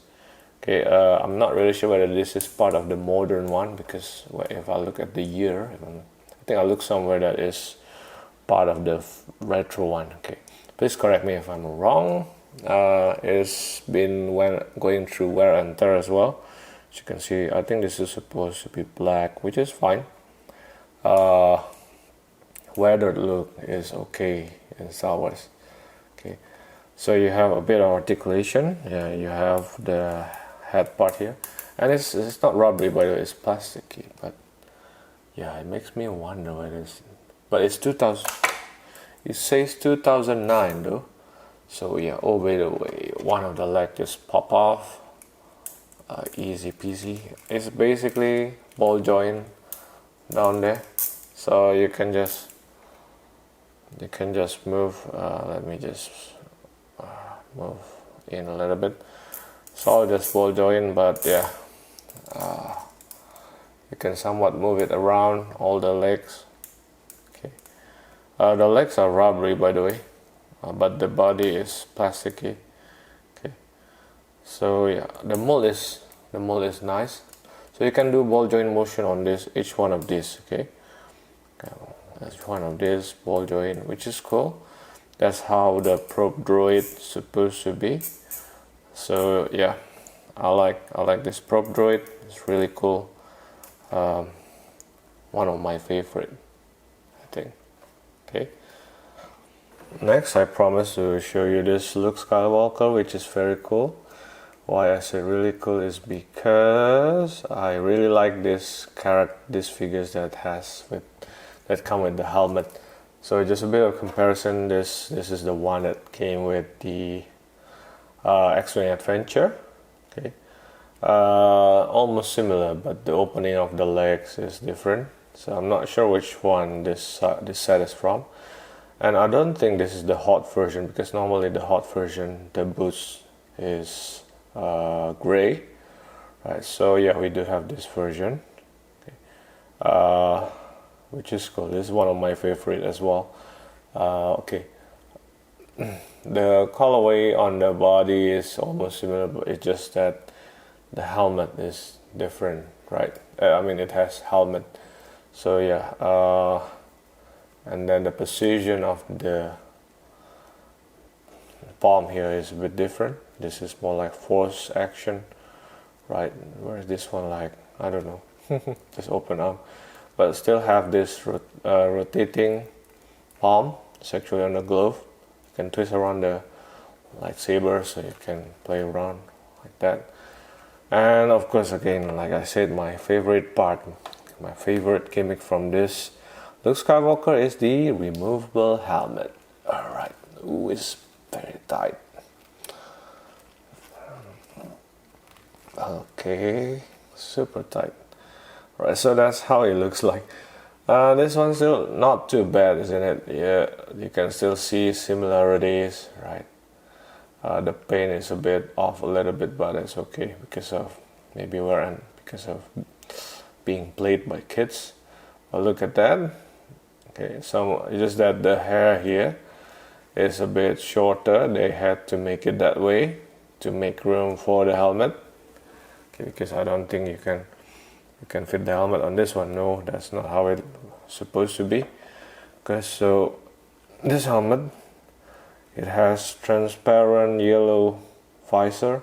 Speaker 1: Okay, I'm not really sure whether this is part of the modern one, because if I look at the year, I think I look somewhere that is part of the retro one. Okay, please correct me if I'm wrong. It's been going through wear and tear as well. As you can see, I think this is supposed to be black, which is fine. Weathered look is okay in Star Wars. Okay, so you have a bit of articulation. Yeah, you have the head part here, and it's not rubbery, by the way, it's plasticky, but yeah, it makes me wonder what it is. But it's 2000. It says 2009 though. So yeah. Oh, by the way, one of the legs just pop off. Easy peasy. It's basically ball joint down there, so you can just move. Let me just move in a little bit. So I'll just ball joint, but yeah, you can somewhat move it around all the legs. Okay, the legs are rubbery, by the way, but the body is plasticky. Okay, so yeah, the mold is nice. So you can do ball joint motion on each one of these. Okay, that's one of these ball joint, which is cool. That's how the probe droid is supposed to be. So yeah, I like this probe droid. It's really cool. One of my favorite, I think. Okay. Next, I promise to show you this Luke Skywalker, which is very cool. Why I say really cool is because I really like these figures that come with the helmet. So just a bit of comparison. This is the one that came with the X-Wing Adventure. Okay, almost similar, but the opening of the legs is different. So I'm not sure which one this set is from, and I don't think this is the Hoth version, because normally the Hoth version, the boots is gray, right? So yeah, we do have this version, okay. Which is cool. This is one of my favorite as well. Okay. The colorway on the body is almost similar, but it's just that the helmet is different, right? I mean, it has helmet. So yeah, and then the precision of the palm here is a bit different. This is more like force action, right? Whereas this one, like, I don't know, just open up, but still have this rotating palm. It's actually on the glove. You can twist around the lightsaber, so you can play around like that. And of course, again, like I said, my favorite part, my favorite gimmick from this Luke Skywalker is the removable helmet. Alright, ooh, it's very tight. Okay, super tight. Right, so that's how it looks like. This one's still not too bad, isn't it? Yeah, you can still see similarities, right? The paint is a bit off a little bit, but it's okay because of maybe because of being played by kids. look at that. Okay, so just that the hair here is a bit shorter. They had to make it that way to make room for the helmet. Okay, because I don't think you can fit the helmet on this one. No, that's not how it's supposed to be. Okay, so this helmet, it has transparent yellow visor,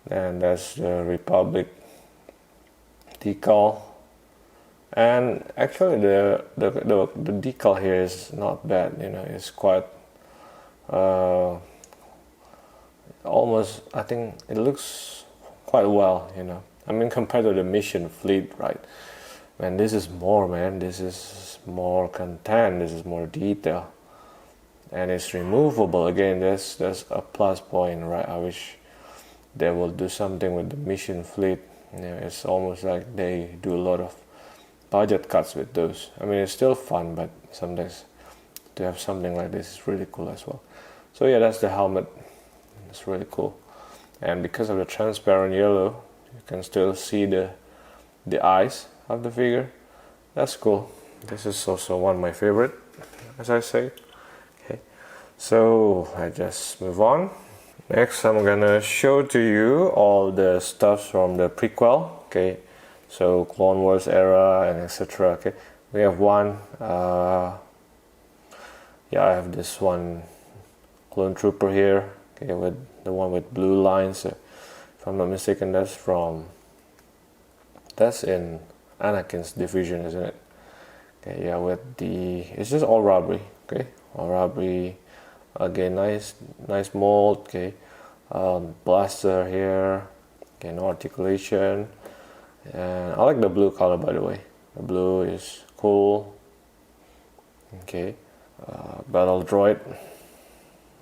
Speaker 1: and that's the Republic decal. And actually the decal here is not bad, you know, it's quite almost, I think it looks quite well, you know. I mean, compared to the mission fleet, right? Man, this is more, man. This is more content. This is more detail, and it's removable. Again, that's a plus point, right? I wish they will do something with the mission fleet. You know, it's almost like they do a lot of budget cuts with those. I mean, it's still fun, but sometimes to have something like this is really cool as well. So yeah, that's the helmet. It's really cool, and because of the transparent yellow, you can still see the eyes of the figure. That's cool. This is also one of my favorite, as I say. Okay, so I just move on. Next, I'm gonna show to you all the stuff from the prequel. Okay, so Clone Wars era and etc. Okay, we have one. Yeah, I have this one clone trooper here. Okay, with the one with blue lines. If I'm not mistaken, that's in Anakin's division, isn't it? Okay, yeah, with it's just all rubbery. Okay, all rubbery. Again, nice mold. Okay, blaster here. Okay, no articulation. And I like the blue color, by the way. The blue is cool. Okay, Battle Droid.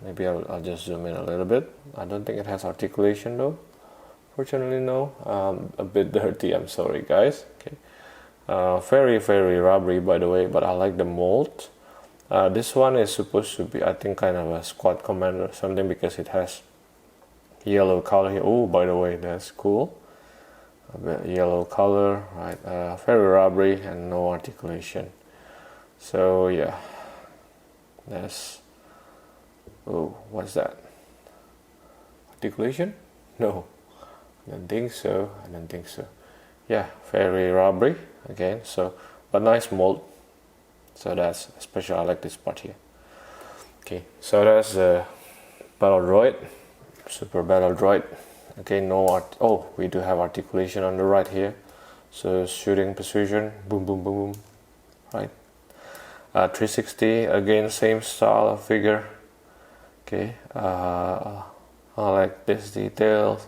Speaker 1: Maybe I'll just zoom in a little bit. I don't think it has articulation though. Fortunately, no. A bit dirty. I'm sorry, guys. Okay. Very rubbery, by the way, but I like the mold. This one is supposed to be, I think, kind of a squad commander or something, because it has yellow color here. Oh, by the way, that's cool. A bit yellow color, right? Very rubbery and no articulation. So yeah, that's. Oh, what's that? Articulation? No, I don't think so. Yeah, very rubbery again. So, but nice mold. So that's special. I like this part here. Okay, so that's the Battle Droid, Super Battle Droid. Okay, no art. Oh, we do have articulation on the right here. So shooting precision, boom, boom, boom, boom. Right. 360 again, same style of figure. Okay, I like this details.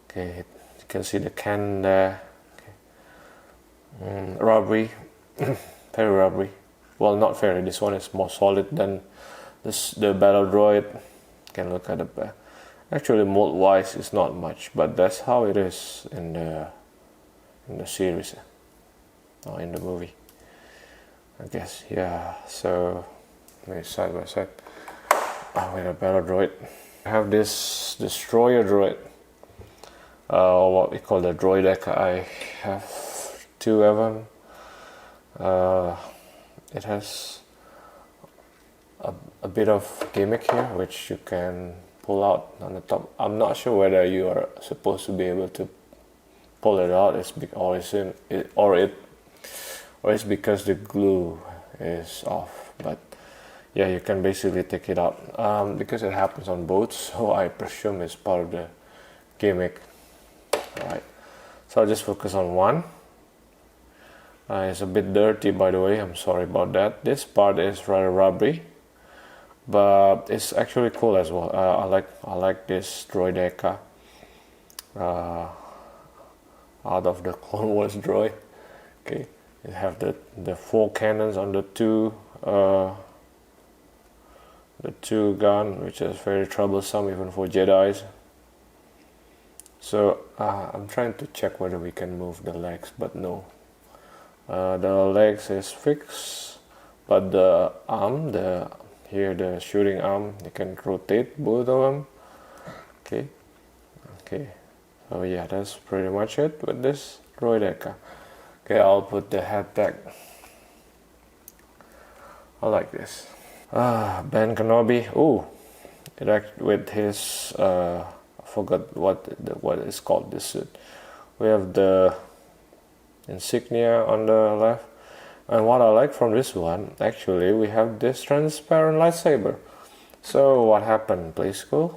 Speaker 1: Okay, you can see the cannon there. Okay. Rubbery, very rubbery. Well, not very. This one is more solid than the Battle Droid. You can look at the back. Actually, mold-wise, it's not much, but that's how it is in the series, or in the movie, I guess. Yeah. So, maybe side by side. With a Battle Droid, I have this Destroyer Droid, or what we call the Droid deck. I have two of them. It has a bit of gimmick here, which you can pull out on the top. I'm not sure whether you are supposed to be able to pull it out. Or it's because the glue is off, but. Yeah, you can basically take it out because it happens on boats, so I presume it's part of the gimmick. Alright, so I'll just focus on one. It's a bit dirty, by the way. I'm sorry about that. This part is rather rubbery, but it's actually cool as well. I like this droideka out of the Clone Wars droid. Okay, you have the 4 cannons on the two gun, which is very troublesome even for Jedis. So I'm trying to check whether we can move the legs, but no. The legs is fixed, but the arm, the shooting arm, you can rotate both of them. Okay. So yeah, that's pretty much it with this droideka. Okay, I'll put the head back I like this. Ben Kenobi. Ooh, with his I forgot what is called this suit. We have the insignia on the left, and what I like from this one, actually, we have this transparent lightsaber. So what happened, Playskool?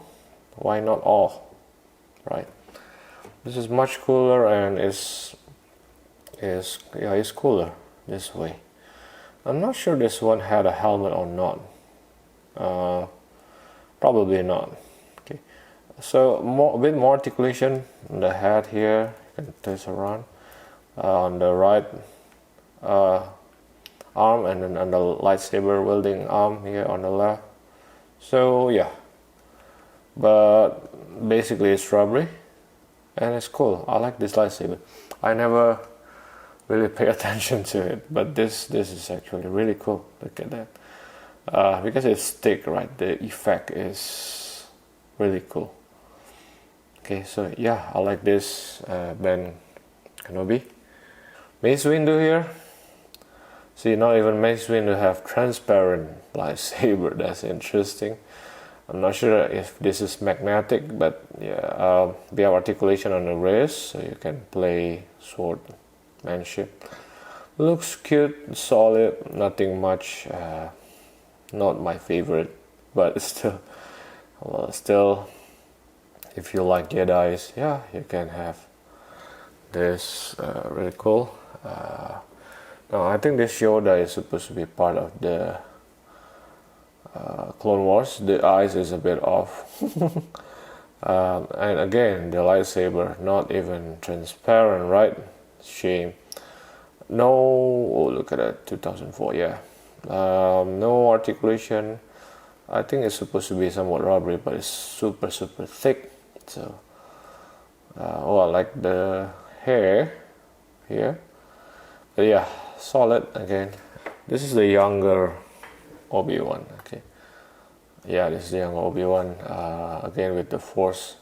Speaker 1: Why not all? Right. This is much cooler and is cooler this way. I'm not sure this one had a helmet or not. Probably not. Okay. So a bit more articulation on the head here. You can twist around. On the right arm, and then on the lightsaber wielding arm here on the left. So yeah, but basically it's rubbery and it's cool. I like this lightsaber. I never really pay attention to it, but this is actually really cool. Look at that. Because it's thick, right? The effect is really cool. Okay, so yeah, I like this Ben Kenobi. Mace Windu here. See, not even Mace Windu have transparent lightsaber. That's interesting. I'm not sure if this is magnetic, but yeah, we have articulation on the wrist, so you can play swordmanship. Looks cute, solid, nothing much. Not my favorite, but still, well, still, if you like Jedi's, yeah, you can have this. Really cool. Now I think this Yoda is supposed to be part of the Clone Wars. The eyes is a bit off. And again, the lightsaber not even transparent, right? Shame. No, oh, look at that, 2004, yeah. No articulation. I think it's supposed to be somewhat rubbery, but it's super thick. So, oh, I like the hair here. But yeah, solid again. This is the younger Obi-Wan. Okay, yeah, this is the younger Obi-Wan. Again with the Force.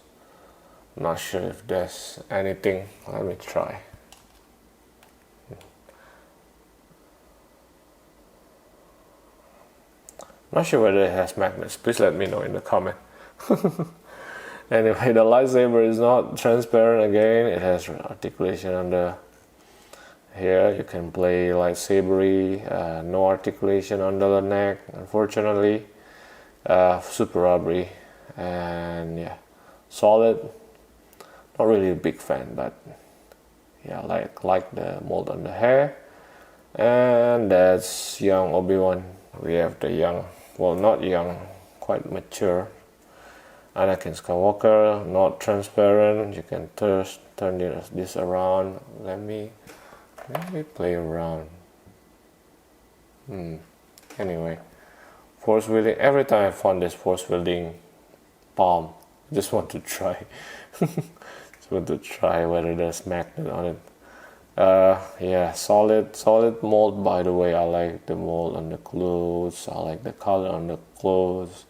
Speaker 1: Not sure if there's anything. Let me try. Not sure whether it has magnets. Please let me know in the comment. Anyway, the lightsaber is not transparent again. It has articulation on the here. You can play lightsabery. No articulation under the neck, unfortunately. Super rubbery, and yeah, solid. Not really a big fan, but yeah, like the mold on the hair. And that's young Obi-Wan. We have the young, well, not young, quite mature Anakin Skywalker, not transparent. You can turn this around. Let me play around. Anyway, force wielding. Every time I found this force wielding palm, just want to try. Just want to try whether there's magnet on it. Yeah, solid mold. By the way, I like the mold on the clothes. I like the color on the clothes.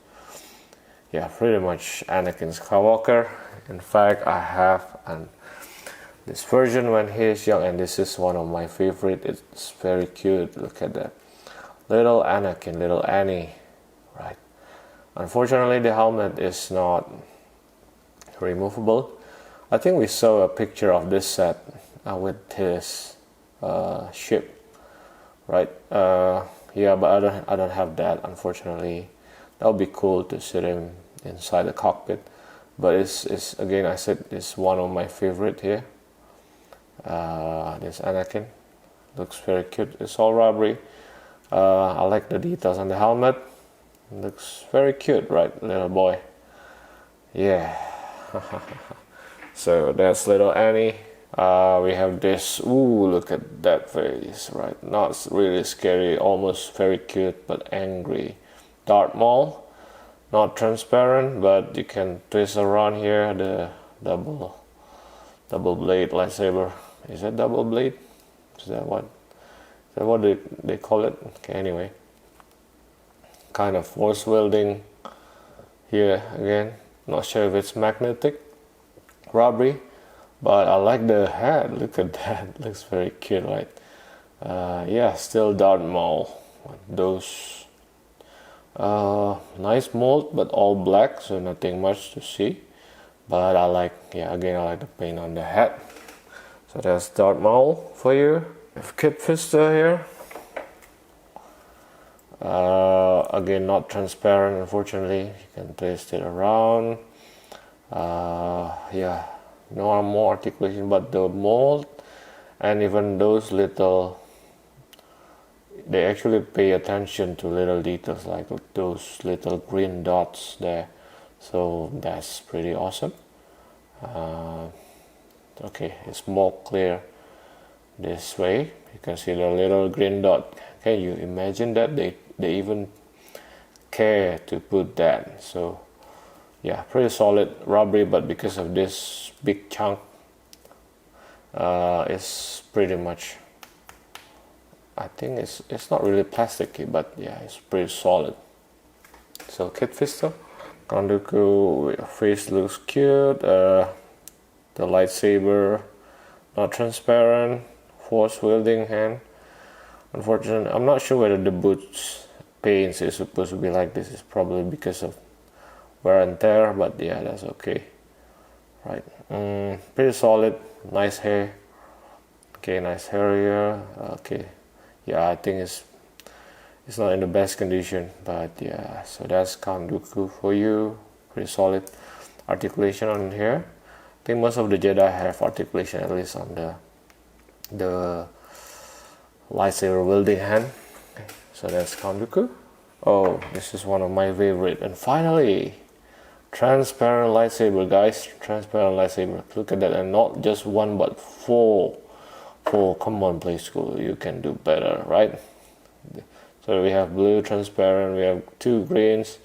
Speaker 1: Yeah, pretty much Anakin Skywalker. In fact, I have this version when he is young, and this is one of my favorite. It's very cute. Look at that, little Anakin, little Annie, right? Unfortunately, the helmet is not removable. I think we saw a picture of this set with his ship, right? Yeah, but I don't have that, unfortunately. That would be cool to sit him inside the cockpit, but it's again, I said, it's one of my favorite here. This Anakin looks very cute. It's all rubbery. I like the details on the helmet. Looks very cute, right, little boy? Yeah. So that's little Annie. We have this. Ooh, look at that face, right? Not really scary, almost very cute, but angry. Darth Maul, not transparent, but you can twist around here. The double blade lightsaber. Is that double blade? Is that what they call it? Okay, anyway, kind of force wielding here again. Not sure if it's magnetic, rubbery, but I like the head. Look at that. Looks very cute, right? Yeah, still Darth Maul. Those Nice mold, but all black, so nothing much to see. But I like, yeah, again, I like the paint on the hat. So that's Darth Maul for you. We have Kit Fisto here. Again, not transparent, unfortunately. You can twist it around. Yeah, no more articulation, but the mold and even those little, they actually pay attention to little details like those little green dots there. So that's pretty awesome. Okay, it's more clear this way. You can see the little green dot. Can you imagine that they even care to put that? So yeah, pretty solid rubbery, but because of this big chunk, it's pretty much, I think it's not really plasticky, but yeah, it's pretty solid. So Kit Fisto, Dooku face looks cute. The lightsaber not transparent, force wielding hand. Unfortunately, I'm not sure whether the boots paints is supposed to be like this. It's probably because of wear and tear, but yeah, that's okay. Right, pretty solid, nice hair. Okay, nice hair here. Okay, yeah, I think it's not in the best condition, but yeah. So that's Count Dooku for you. Pretty solid articulation on here. I think most of the Jedi have articulation, at least on the lightsaber wielding hand. Okay, so that's Count Dooku. Oh, this is one of my favorite. And finally, transparent lightsaber, guys. Transparent lightsaber. Look at that, and not just one, but four. Come on, Playskool, you can do better, right? So we have blue transparent. We have two greens.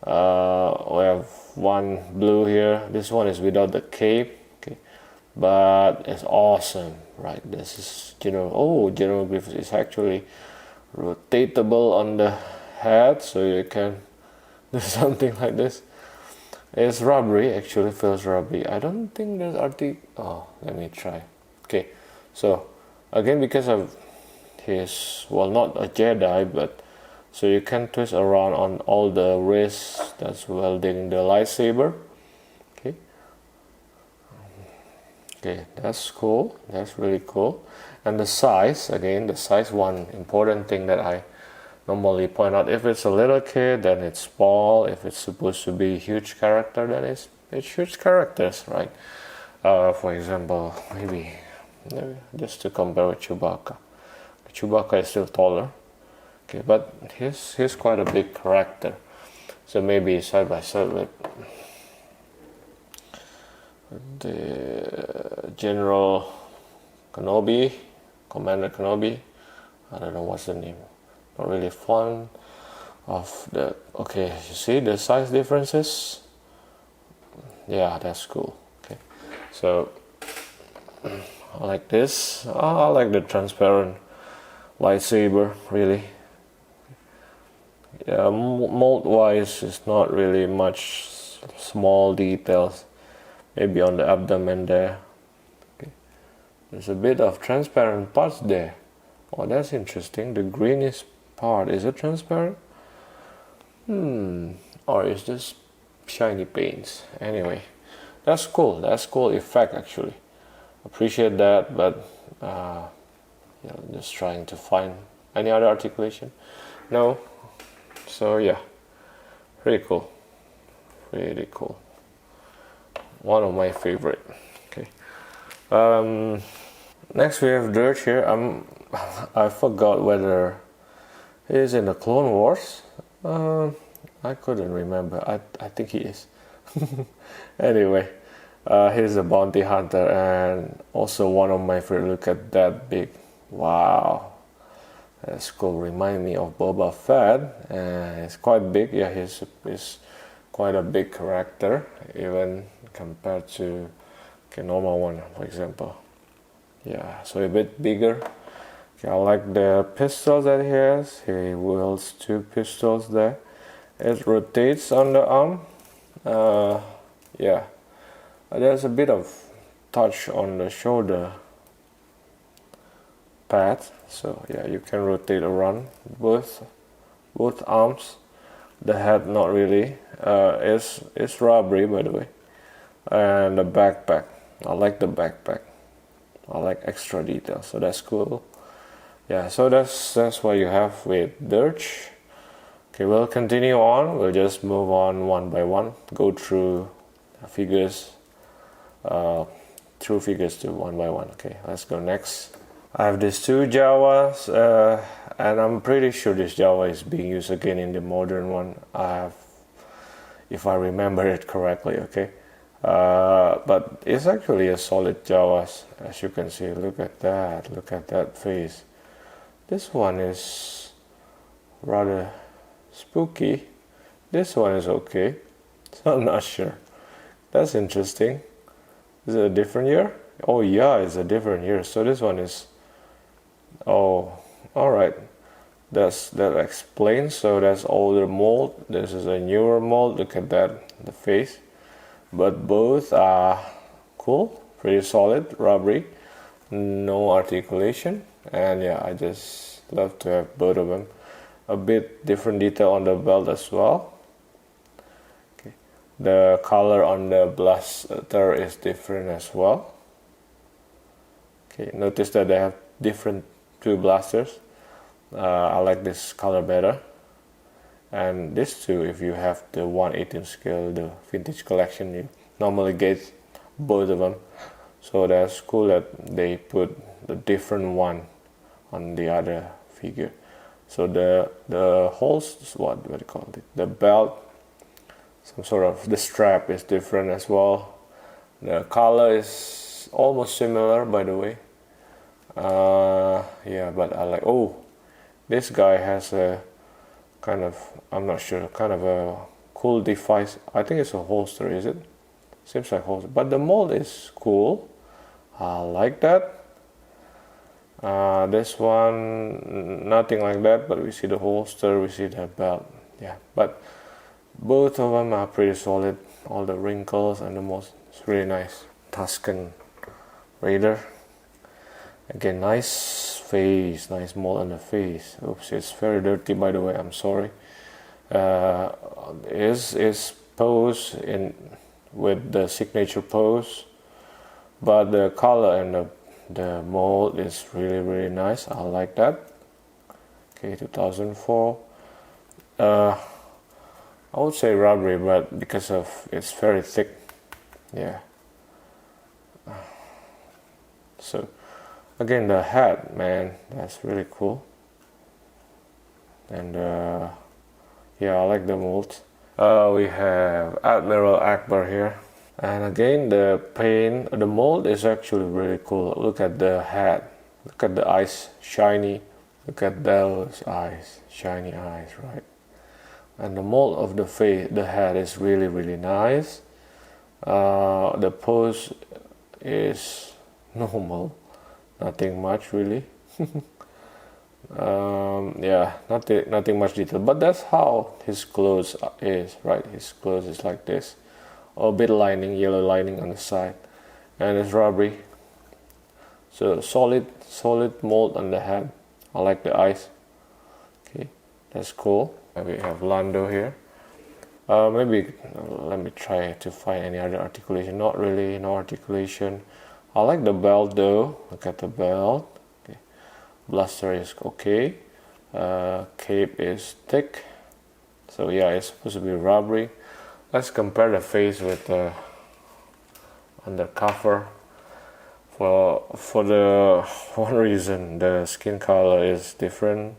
Speaker 1: We have one blue here. This one is without the cape. Okay, but it's awesome, right? This is General Grievous is actually rotatable on the head, so you can do something like this. It's rubbery, actually feels rubbery. I don't think there's oh, let me try. Okay, so again, because of his, well, not a Jedi, but so you can twist around on all the wrists that's welding the lightsaber. Okay, that's cool. That's really cool. And the size, again, the size, one important thing that I normally point out. If it's a little kid, then it's small. If it's supposed to be a huge character, then it's huge characters, right? For example, maybe just to compare with Chewbacca. Chewbacca is still taller. Okay, but he's quite a big character. So maybe side by side with the General Kenobi, Commander Kenobi. I don't know what's the name. Not really fond of the. Okay, you see the size differences. Yeah, that's cool. Okay, so I like this. I like the transparent lightsaber, really. Yeah, mold wise, it's not really much small details. Maybe on the abdomen there. Okay. There's a bit of transparent parts there. Oh, that's interesting. The greenish part, is it transparent? Or is this shiny paints? Anyway, that's cool. That's cool effect, actually. Appreciate that, but just trying to find any other articulation. No. So yeah, pretty cool. Really cool. One of my favorite. Okay. Next we have Durge here. I forgot whether he is in the Clone Wars. I couldn't remember. I think he is. Anyway, he's a bounty hunter and also one of my favorite. Look at that big. Wow. That's cool. Remind me of Boba Fett. It's quite big. Yeah, he's quite a big character, even compared to the normal one, for example. Yeah, so a bit bigger. Okay, I like the pistols that he has. He wields two pistols there. It rotates on the arm. Yeah, there's a bit of touch on the shoulder pad. So yeah, you can rotate around both arms. The head not really. It's rubbery, by the way. And the backpack. I like the backpack. I like extra detail, so that's cool. Yeah, so that's what you have with Durge. Okay, we'll continue on. We'll just move on one by one. Go through figures. Through figures to one by one. Okay, let's go next. I have these two Jawas, and I'm pretty sure this Jawa is being used again in the modern one. If I remember it correctly, okay. But it's actually a solid Jawas, as you can see. Look at that face. This one is rather spooky. This one is okay, so I'm not sure. That's interesting. Is it a different year? Oh yeah, it's a different year. So this one is, oh, all right. That explains. So that's older mold. This is a newer mold. Look at that, the face. But both are cool, pretty solid, rubbery, no articulation, and yeah, I just love to have both of them. A bit different detail on the belt as well. Okay. The color on the blaster is different as well. Okay, notice that they have different two blasters. I like this color better. And this too, if you have the 1/18 scale, the vintage collection, you normally get both of them. So that's cool that they put the different one on the other figure. So the holes, what do you call it? The belt, some sort of, the strap is different as well. The color is almost similar, by the way. Yeah, but I like, oh, this guy has a kind of, I'm not sure, kind of a cool device. I think it's a holster, is it? Seems like holster, but the mold is cool. I like that. This one, nothing like that, but we see the holster, we see the belt. Yeah, but both of them are pretty solid. All the wrinkles and the mold, it's really nice. Tusken Raider. Again, nice face, nice mold on the face. Oops, it's very dirty, by the way. I'm sorry. Is pose in with the signature pose, but the color and the mold is really nice. I like that. Okay, 2004. I would say rubbery, but because of it's very thick. Yeah. So. Again, the hat, man, that's really cool. And yeah, I like the molds. We have Admiral Ackbar here. And again, the paint, the mold is actually really cool. Look at the hat. Look at the eyes, shiny. Look at those eyes, shiny eyes, right? And the mold of the face, the hat is really nice. The pose is normal. Nothing much really. Yeah, nothing much detail, but that's how his clothes is, right? His clothes is like this, a bit lining, yellow lining on the side, and it's rubbery. So solid mold on the head. I like the eyes. Okay, that's cool. And we have Lando here. Maybe let me try to find any other articulation. Not really, no articulation. I like the belt though. Look at the belt. Okay. Blaster is okay. Cape is thick. So yeah, it's supposed to be rubbery. Let's compare the face with the undercover. For the one reason, the skin color is different.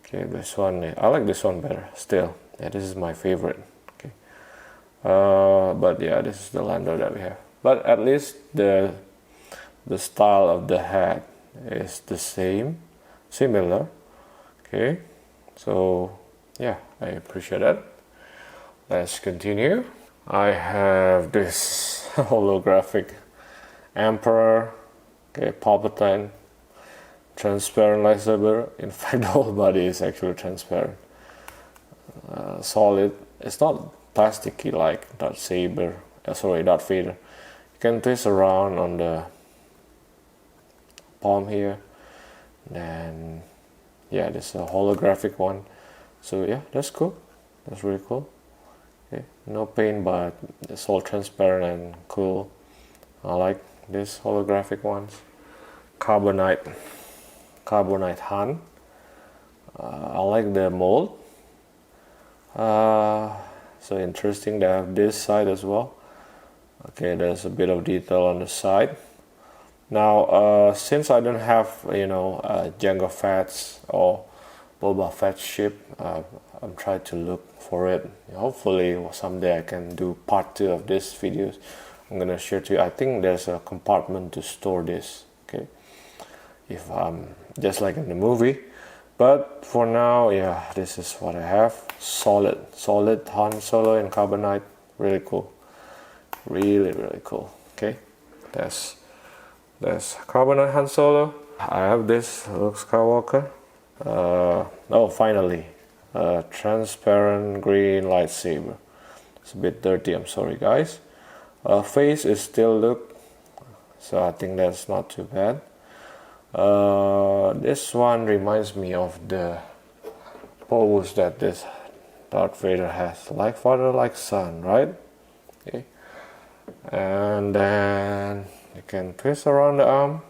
Speaker 1: Okay, this one, I like this one better still. Yeah, this is my favorite. Okay. But yeah, this is the Lando that we have. But at least the style of the hat is the similar. Okay, so yeah, I appreciate that. Let's continue. I have this holographic Emperor, okay, Palpatine, transparent lightsaber. In fact, the whole body is actually transparent. Solid. It's not plasticky like Darth Vader. You can twist around on the palm here, and yeah, this is a holographic one. So yeah, that's cool. That's really cool. Okay, no paint, but it's all transparent and cool. I like these holographic ones. Carbonite Han. I like the mold. So interesting. They have this side as well. Okay, there's a bit of detail on the side. Now, since I don't have, Jango Fett's or Boba Fett ship, I'm trying to look for it. Hopefully, someday I can do part 2 of this videos. I'm gonna share to you. I think there's a compartment to store this. Okay, if just like in the movie. But for now, yeah, this is what I have. Solid Han Solo in Carbonite. Really cool. Really cool. Okay, that's Carbonite Han Solo. I have this Luke Skywalker. Finally, transparent green lightsaber. It's a bit dirty, I'm sorry guys. Face is still Luke, so I think that's not too bad. This one reminds me of the pose that this Darth Vader has, like father, like son, right? Okay. And then you can twist around the arm.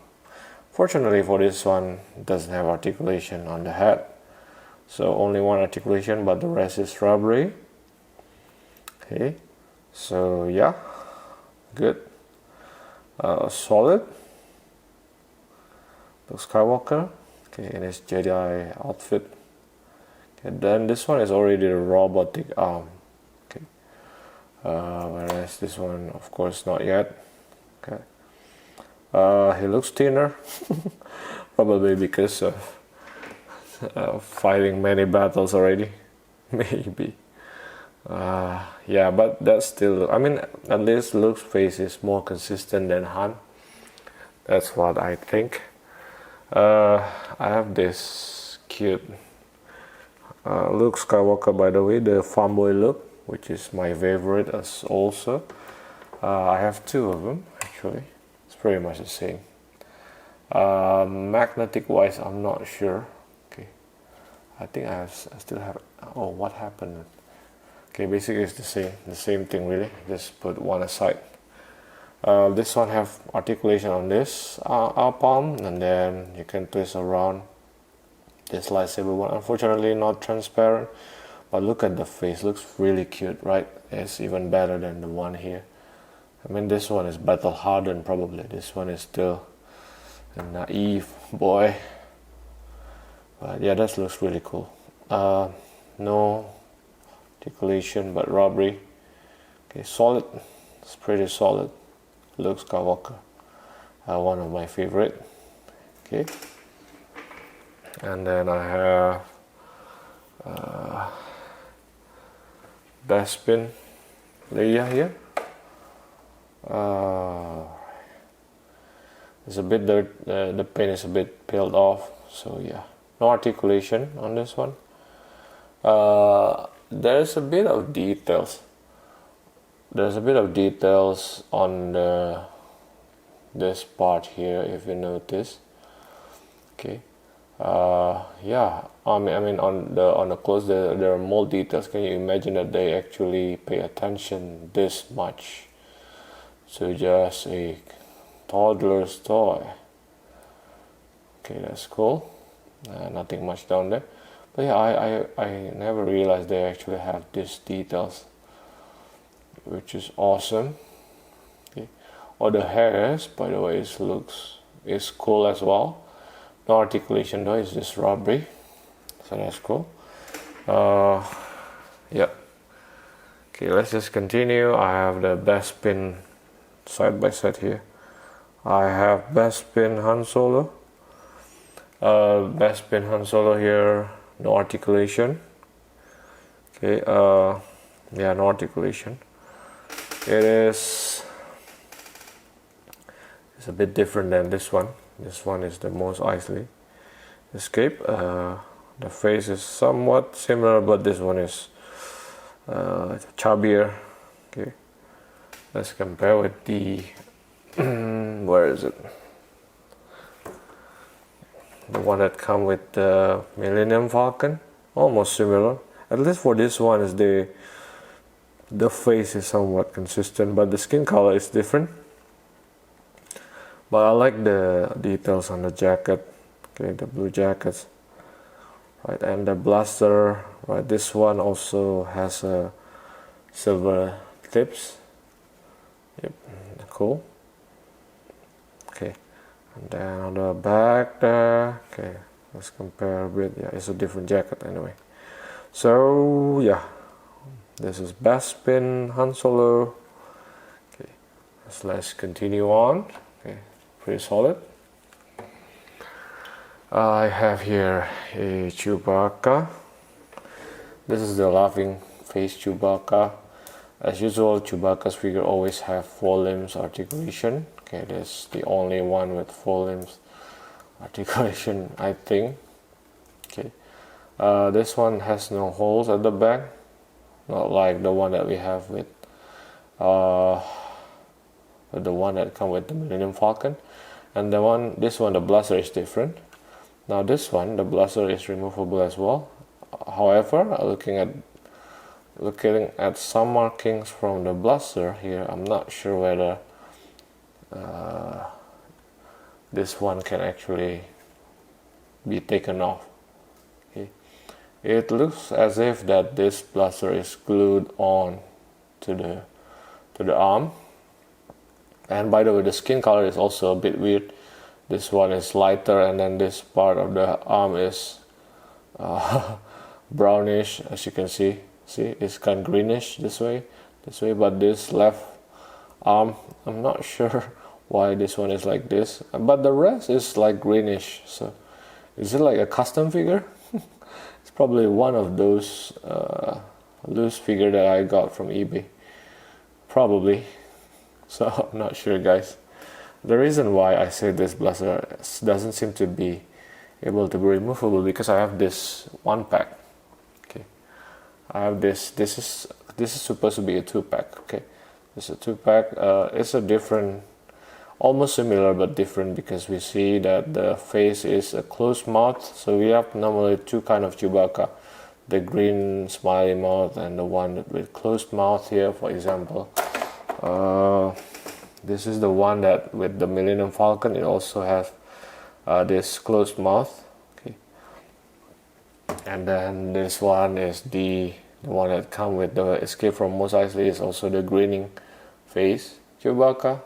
Speaker 1: Fortunately for this one, it doesn't have articulation on the head, so only one articulation, but the rest is rubbery. Okay, so yeah, good. Solid. Luke Skywalker. Okay, in his Jedi outfit. Okay, then this one is already a robotic arm. Okay, whereas this one, of course, not yet. Okay. He looks thinner, probably because of fighting many battles already, maybe. Yeah, but that's still, I mean, at least Luke's face is more consistent than Han. That's what I think. I have this cute Luke Skywalker, by the way, the famboy look, which is my favorite as also. I have 2 of them actually. Pretty much the same. Magnetic wise, I'm not sure. Okay, I think I still have. Oh, what happened? Okay, basically it's the same thing really. Just put one aside. This one have articulation on this palm, and then you can twist around this lightsaber one. Unfortunately, not transparent, but look at the face. Looks really cute, right? It's even better than the one here. I mean, this one is battle hardened probably. This one is still a naive boy. But yeah, that looks really cool. No articulation, but rubbery. Okay, solid. It's pretty solid. Luke Skywalker. One of my favorite. Okay. And then I have Bespin Leia here. It's a bit dirt, the paint is a bit peeled off, so yeah, no articulation on this one. There's a bit of details. On this part here, if you notice. Okay. Yeah, I mean on the clothes there are more details. Can you imagine that they actually pay attention this much to just a toddler's toy? Okay, that's cool. Nothing much down there, but yeah, I never realized they actually have these details, which is awesome. Okay, all the hairs, by the way, is cool as well. No articulation though, it's just rubbery, so that's cool. Yeah. Okay, let's just continue. I have the Bespin side by side here. I have Bespin Han Solo. Bespin Han Solo here, no articulation. Okay, yeah, no articulation. It's a bit different than this one. This one is the most easily escape. The face is somewhat similar, but this one is chubbier. Okay, let's compare with the where is it? The one that come with the Millennium Falcon, almost similar. At least for this one, is the face is somewhat consistent, but the skin color is different. But I like the details on the jacket. Okay, the blue jackets, right, and the blaster, right. This one also has a silver tips. Yep, cool. Okay, and then on the back there, okay, let's compare with, yeah, it's a different jacket anyway. So yeah, this is Bespin Han Solo. Okay, let's continue on. Okay, pretty solid. I have here a Chewbacca. This is the laughing face Chewbacca. As usual, Chewbacca's figure always have 4 limbs articulation. Okay, this is the only one with 4 limbs articulation, I think. Okay, this one has no holes at the back, not like the one that we have with the one that come with the Millennium Falcon. And this one, the blaster is different. Now this one, the blaster is removable as well. However, looking at some markings from the blaster here, I'm not sure whether this one can actually be taken off. Okay. It looks as if that this blaster is glued on to the arm. And by the way, the skin color is also a bit weird. This one is lighter, and then this part of the arm is brownish, as you can see. See, it's kind of greenish this way. But this left arm, I'm not sure why this one is like this. But the rest is like greenish. So, is it like a custom figure? It's probably one of those loose figure that I got from eBay. Probably. So I'm not sure, guys. The reason why I say this blaster doesn't seem to be able to be removable, because I have this 1-pack. Okay, I have this. This is supposed to be a 2-pack. Okay, this is a 2-pack. It's a different, almost similar but different, because we see that the face is a closed mouth. So we have normally 2 kind of Chewbacca: the green smiley mouth and the one with closed mouth here, for example. This is the one that with the Millennium Falcon, it also has this closed mouth. Okay, and then this one is the one that come with the Escape from Mos Eisley, is also the grinning face Chewbacca.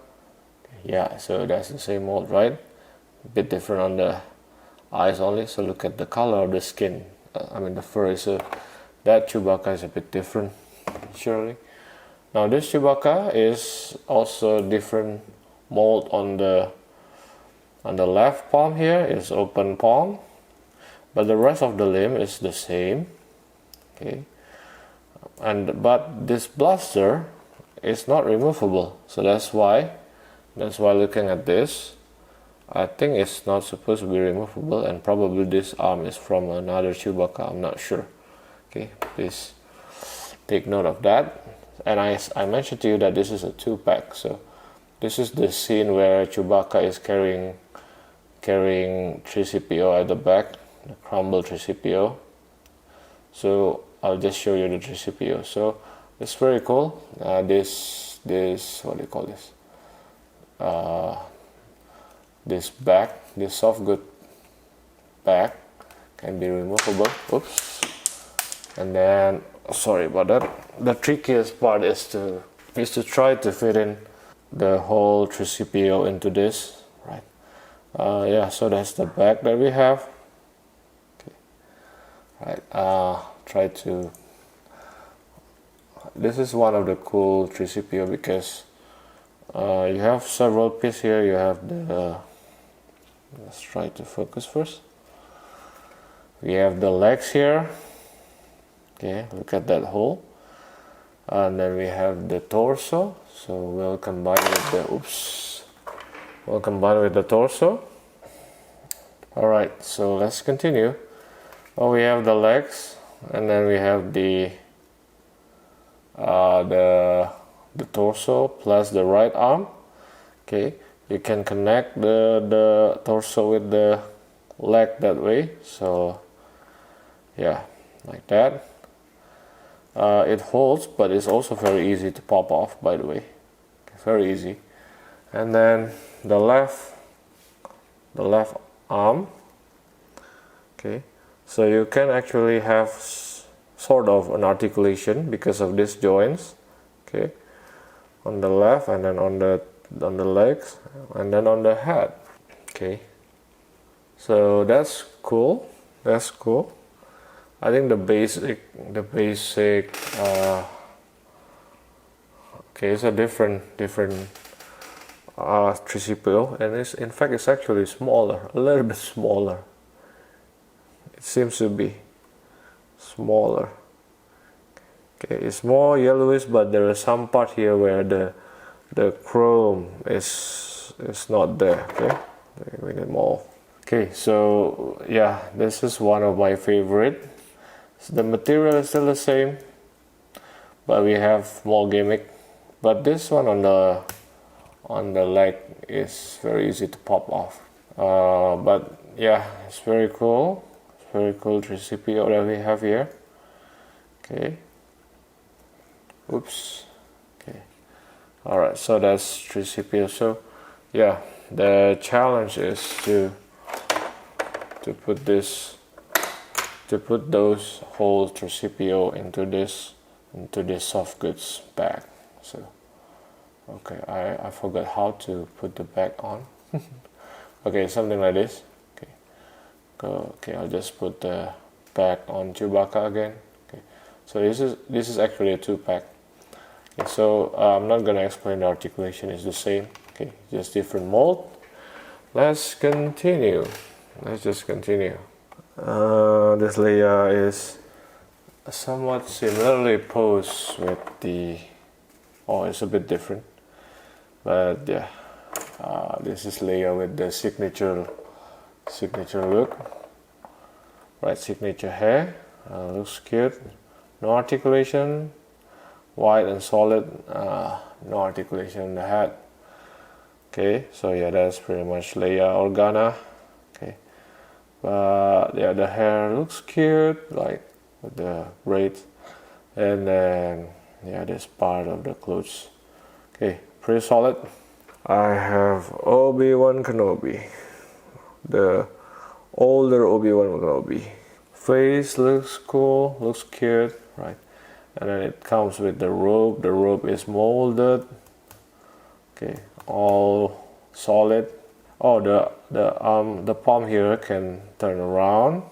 Speaker 1: Yeah, so that's the same mold, right? A bit different on the eyes only. So look at the color of the skin. I mean the fur is that Chewbacca is a bit different, surely. Now this Chewbacca is also different mold on the left palm. Here is open palm, but the rest of the limb is the same. Okay, but this blaster is not removable, so that's why looking at this, I think it's not supposed to be removable, and probably this arm is from another Chewbacca. I'm not sure. Okay, please take note of that. And I mentioned to you that this is a 2-pack. So this is the scene where Chewbacca is carrying 3CPO at the back, the crumbled 3CPO. So I'll just show you the 3CPO. So it's very cool. This what do you call this? This back, this soft good back can be removable. Oops. And then, sorry about that. The trickiest part is to try to fit in the whole 3CPO into this, right? Yeah, so that's the back that we have. Okay. Right. Try to. This is one of the cool 3CPO because you have several pieces here. You have the. Let's try to focus first. We have the legs here. Okay, look at that hole. And then we have the torso. So we'll combine with the torso. Alright, so let's continue. Oh, we have the legs, and then we have the torso plus the right arm. Okay, you can connect the torso with the leg that way. So yeah, like that. It holds, but it's also very easy to pop off, by the way. Very easy. And then the left arm. Okay, so you can actually have sort of an articulation because of these joints. Okay, on the left, and then on the legs, and then on the head. Okay, so that's cool. That's cool. I think the basic okay, it's a different 3CPO, and in fact it's actually smaller, a little bit smaller. It seems to be smaller. Okay, it's more yellowish, but there is some part here where the chrome is not there. Okay, we need more. Okay, so yeah, this is one of my favorite. The material is still the same, but we have more gimmick. But this one on the leg is very easy to pop off. But yeah, it's very cool. It's very cool 3CPO that we have here. Okay. Oops. Okay. All right. So that's 3CPO. So yeah, the challenge is to put those whole 3CPO into this soft goods bag. So okay, I forgot how to put the bag on. Okay, something like this. Okay, okay, I'll just put the bag on Chewbacca again. Okay, so this is actually a 2-pack. Okay, so I'm not gonna explain the articulation. It's the same. Okay, just different mold. Let's continue. Let's just continue. This Leia is somewhat similarly posed with the. Oh, it's a bit different, but yeah, this is Leia with the signature look, right? Signature hair, looks cute. No articulation, white and solid. No articulation in the head. Okay, so yeah, that's pretty much Leia Organa. Okay, but yeah, the hair looks cute, like with the braids, and then. Yeah, this part of the clothes. Okay, pretty solid. I have Obi-Wan Kenobi, the older Obi-Wan Kenobi. Face looks cool, looks cute, right? And then it comes with the robe. The robe is molded. Okay, all solid. Oh, the palm here can turn around,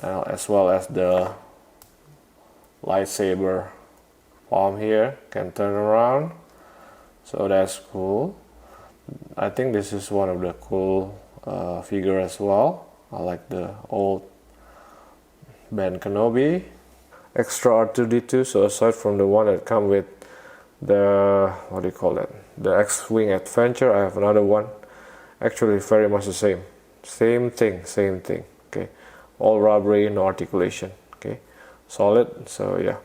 Speaker 1: as well as the lightsaber. Palm here can turn around, so that's cool. I think this is one of the cool figure as well. I like the old Ben Kenobi. Extra R2-D2, so aside from the one that come with the, what do you call that, the X-Wing Adventure, I have another one. Actually very much the same. Same thing. Okay, all rubbery, no articulation. Okay, solid. So yeah,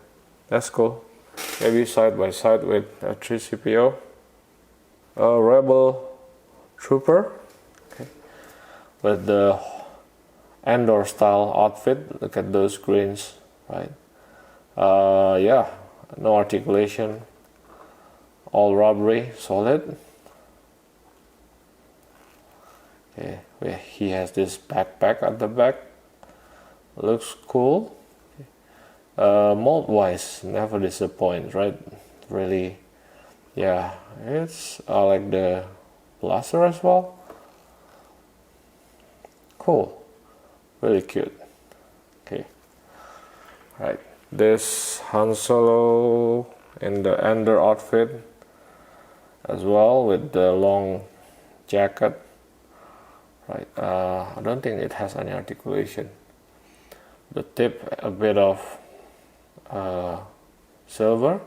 Speaker 1: that's cool. Maybe side by side with a 3CPO. A Rebel Trooper. Okay, with the Endor style outfit. Look at those greens, right? Yeah, no articulation. All rubbery, solid. Okay, he has this backpack at the back. Looks cool. Mold wise, never disappoints, right? Really, yeah, it's like the blaster as well. Cool, really cute. Okay, right. This Han Solo in the Endor outfit as well, with the long jacket. Right, I don't think it has any articulation. The tip, a bit of silver.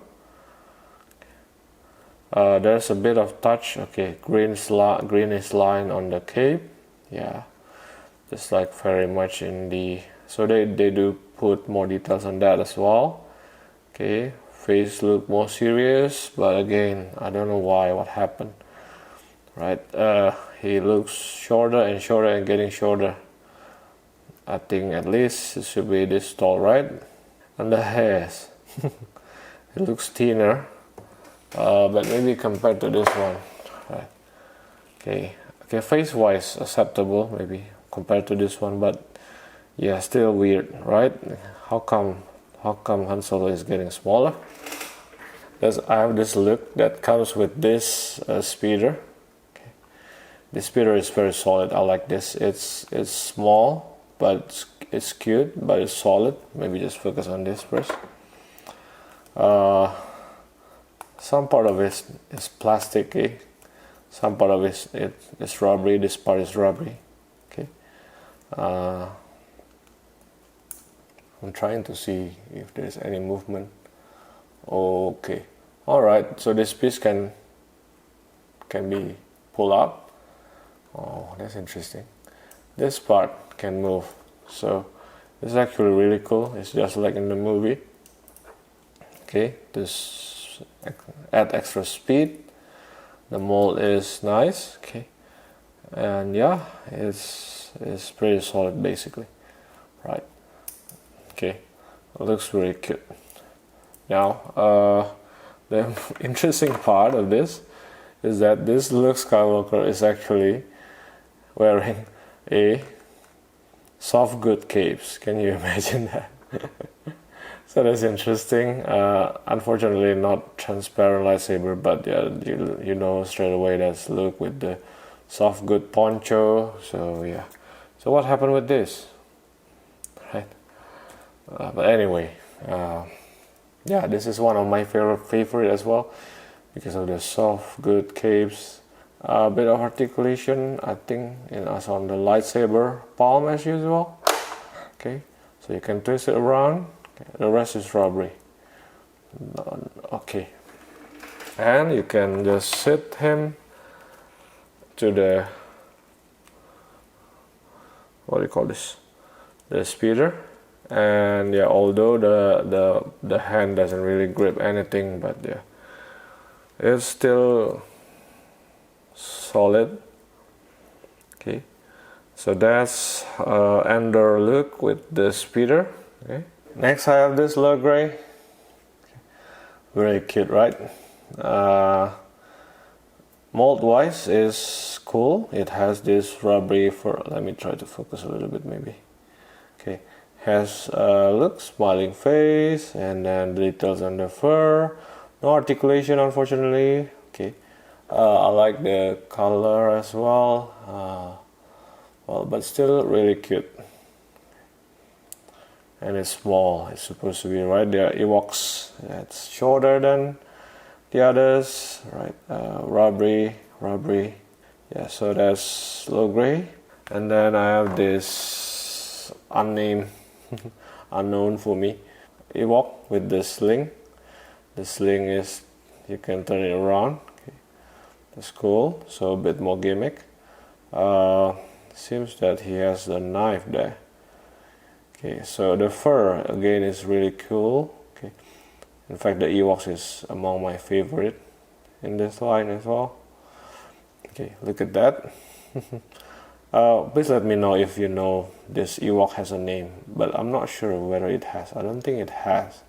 Speaker 1: There's a bit of touch. Okay, greenish line on the cape. Yeah, just like very much in the. So they do put more details on that as well. Okay, face look more serious, but again, I don't know why. What happened? Right, he looks shorter and getting shorter. I think at least it should be this tall, right? and the hairs. It looks thinner, but maybe compared to this one, right? Okay, face wise acceptable maybe compared to this one, but yeah, still weird, right? How come Han Solo is getting smaller? I have this look that comes with this speeder. Okay. This speeder is very solid. I like this. It's small, but it's cute, but it's solid. Maybe just focus on this first. Some part of it is plasticky. Some part of it is rubbery. This part is rubbery. Okay. I'm trying to see if there's any movement. Okay, all right. So this piece can be pulled out. Oh, that's interesting. This part can move. So it's actually really cool. It's just like in the movie. Okay, this add extra speed. The mold is nice. Okay, and yeah, it's pretty solid basically, right? Okay, it looks really cute. Now, the interesting part of this is that this Luke Skywalker is actually wearing a soft good capes. Can you imagine that? So that's interesting. Unfortunately, not transparent lightsaber, but yeah, you know straight away that's Luke with the soft good poncho. So yeah. So what happened with this? Right. But anyway. Yeah, this is one of my favorite as well because of the soft, good capes. A bit of articulation, I think, as on the lightsaber palm as usual. Okay, so you can twist it around. Okay. The rest is rubbery. Okay, and you can just sit him to the, what do you call this? The speeder. And yeah, although the hand doesn't really grip anything, but yeah, it's still solid. Okay, so that's Endor look with the speeder. Okay, next I have this low gray. Very cute, right? Mold wise is cool. It has this rubbery fur. Let me try to focus a little bit maybe. Okay. Has look, smiling face, and then details on the fur. No articulation, unfortunately. Okay, I like the color as well. Well, but still really cute. And it's small. It's supposed to be right there. Ewoks. It's shorter than the others, right? Rubbery. Yeah. So that's low gray, and then I have this unnamed. Unknown for me Ewok with the sling. The sling is, you can turn it around. Okay. That's cool. So a bit more gimmick. Seems that he has the knife there. Okay, so the fur again is really cool. Okay, in fact the Ewoks is among my favorite in this line as well. Okay, look at that. Please let me know if you know this Ewok has a name, but I'm not sure whether it has. I don't think it has.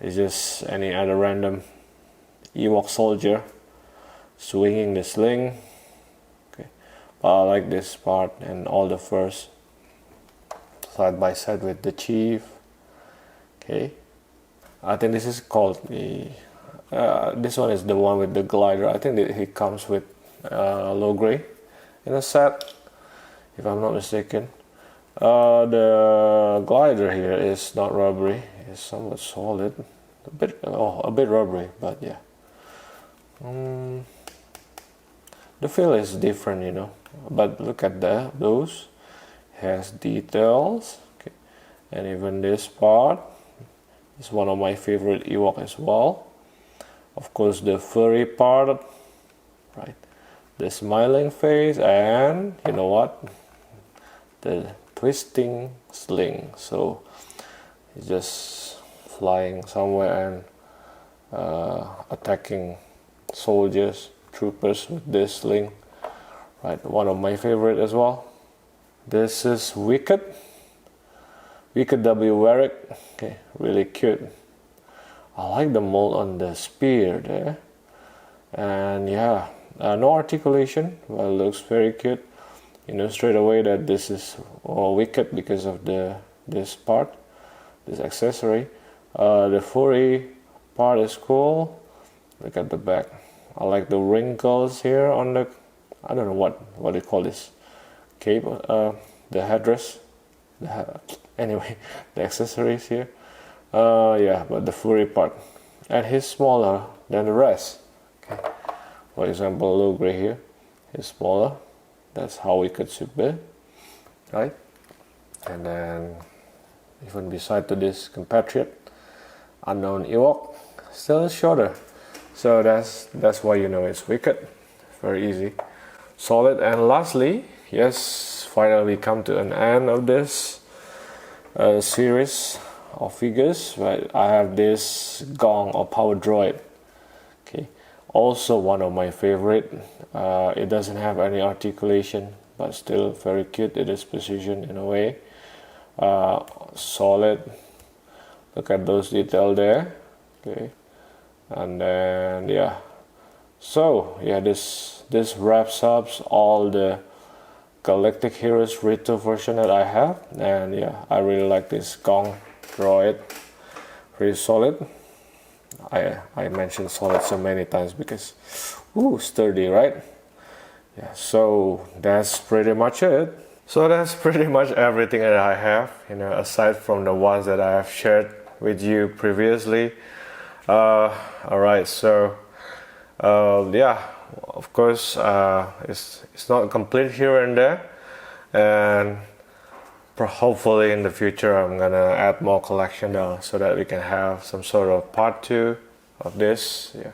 Speaker 1: It's just any other random Ewok soldier swinging the sling. Okay, but I like this part and all the furs side by side with the chief. Okay, I think this is called the. This one is the one with the glider. I think that he comes with low gray in a set, if I'm not mistaken. The glider here is not rubbery, it's somewhat solid, a bit rubbery, but yeah. The feel is different, you know, but look at those has details. Okay. And even this part is one of my favorite Ewok as well. Of course, the furry part, right? The smiling face, and you know what? The twisting sling. So he's just flying somewhere and attacking soldiers, troopers with this sling. Right, one of my favorite as well. This is Wicket Wicket W Warwick, okay, really cute. I like the mold on the spear there, and yeah, no articulation, but it looks very cute. You know straight away that this is Wicket because of this part, this accessory. The furry part is cool. Look at the back. I like the wrinkles here on the, I don't know what they call this cape, the headdress. Anyway, the accessories here. Yeah, but the furry part, and he's smaller than the rest. Okay. For example, look right here, he's smaller. That's how we could should be, right? And then even beside to this compatriot, unknown Ewok, still shorter. So that's why you know it's Wicket. Very easy, solid. And lastly, yes, finally we come to an end of this series of figures. Right, I have this Gong or Power Droid. Okay, also one of my favorite. It doesn't have any articulation, but still very cute. It is positioned in a way. Solid. Look at those details there. Okay, and then yeah. So yeah, this wraps up all the Galactic Heroes Retro version that I have, and yeah, I really like this Gong Droid. Pretty solid. I mentioned solid so many times because sturdy, right? Yeah, so that's pretty much it. So that's pretty much everything that I have, you know, aside from the ones that I have shared with you previously. Alright, so yeah, of course, it's not complete here and there, and hopefully in the future I'm gonna add more collection though, so that we can have some sort of part 2 of this. Yeah,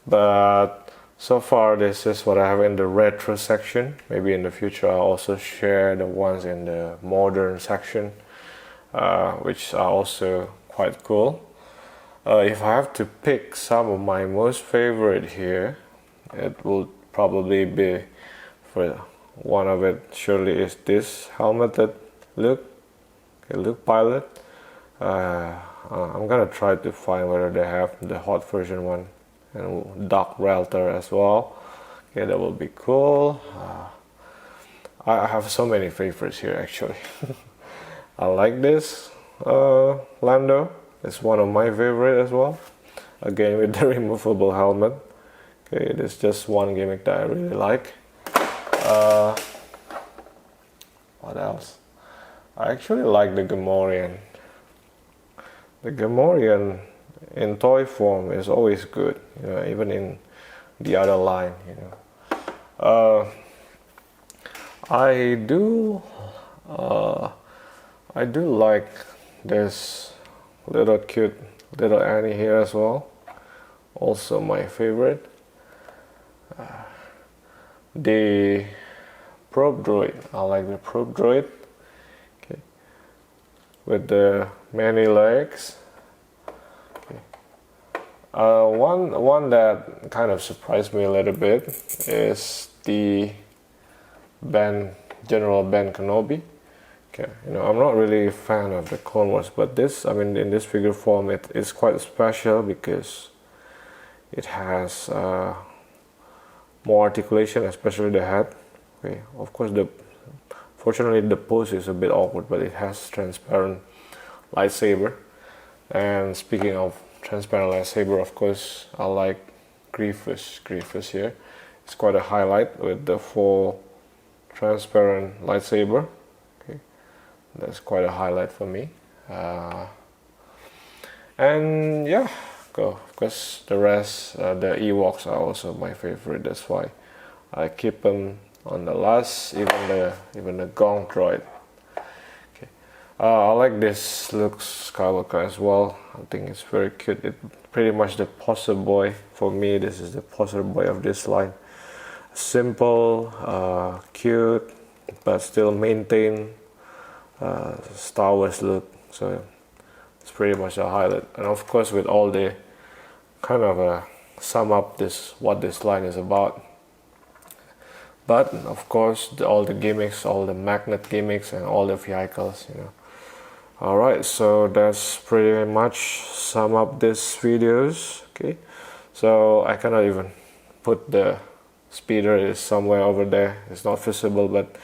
Speaker 1: but so far this is what I have in the retro section. Maybe in the future I'll also share the ones in the modern section, which are also quite cool. If I have to pick some of my most favorite here, it will probably be, for one of it surely is this helmeted Luke pilot. I'm gonna try to find whether they have the Hoth version one, and Doc Relter as well. Okay, that will be cool. I have so many favorites here actually. I like this Lando. It's one of my favorite as well. Again with the removable helmet. Okay, it is just one gimmick that I really like. What else? I actually like the Gamorrean. The Gamorrean in toy form is always good, you know, even in the other line, you know. I do like this little cute little Annie here as well. Also my favorite. The probe droid. I like the probe droid. Okay. With the many legs. Okay. One that kind of surprised me a little bit is the General Ben Kenobi. Okay, you know, I'm not really a fan of the Clone Wars, but this, I mean, in this figure form, it is quite special because it has more articulation, especially the head. Okay, of course, fortunately the pose is a bit awkward, but it has transparent lightsaber. And speaking of transparent lightsaber, of course, I like Grievous here. It's quite a highlight with the full transparent lightsaber. Okay, that's quite a highlight for me. And yeah, of course the rest, the Ewoks are also my favorite. That's why I keep them on the last, even the Gong Droid. Okay, I like this Luke Skywalker as well. I think it's very cute. It's pretty much the poster boy for me. This is the poster boy of this line. Simple, cute, but still maintain Star Wars look. So it's pretty much a highlight. And of course, with all the kind of sum up what this line is about. But of course, all the gimmicks, all the magnet gimmicks, and all the vehicles, you know, Alright, so that's pretty much sum up this videos. Okay, so I cannot even put the speeder is somewhere over there, it's not visible, but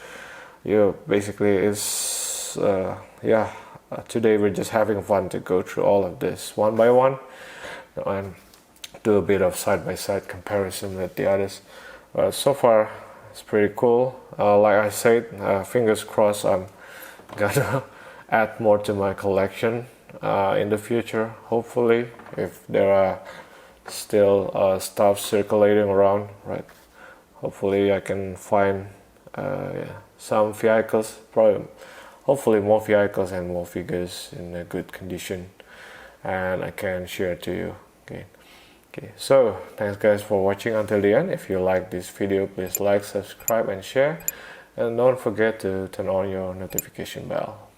Speaker 1: basically it's today we're just having fun to go through all of this one by one and do a bit of side-by-side comparison with the others. So far it's pretty cool. Like I said, fingers crossed I'm gonna add more to my collection in the future, hopefully, if there are still stuff circulating around, right? Hopefully I can find some vehicles, hopefully more vehicles and more figures in a good condition, and I can share to you. Okay, so thanks guys for watching until the end. If you like this video, please like, subscribe and share, and don't forget to turn on your notification bell.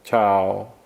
Speaker 1: Ciao.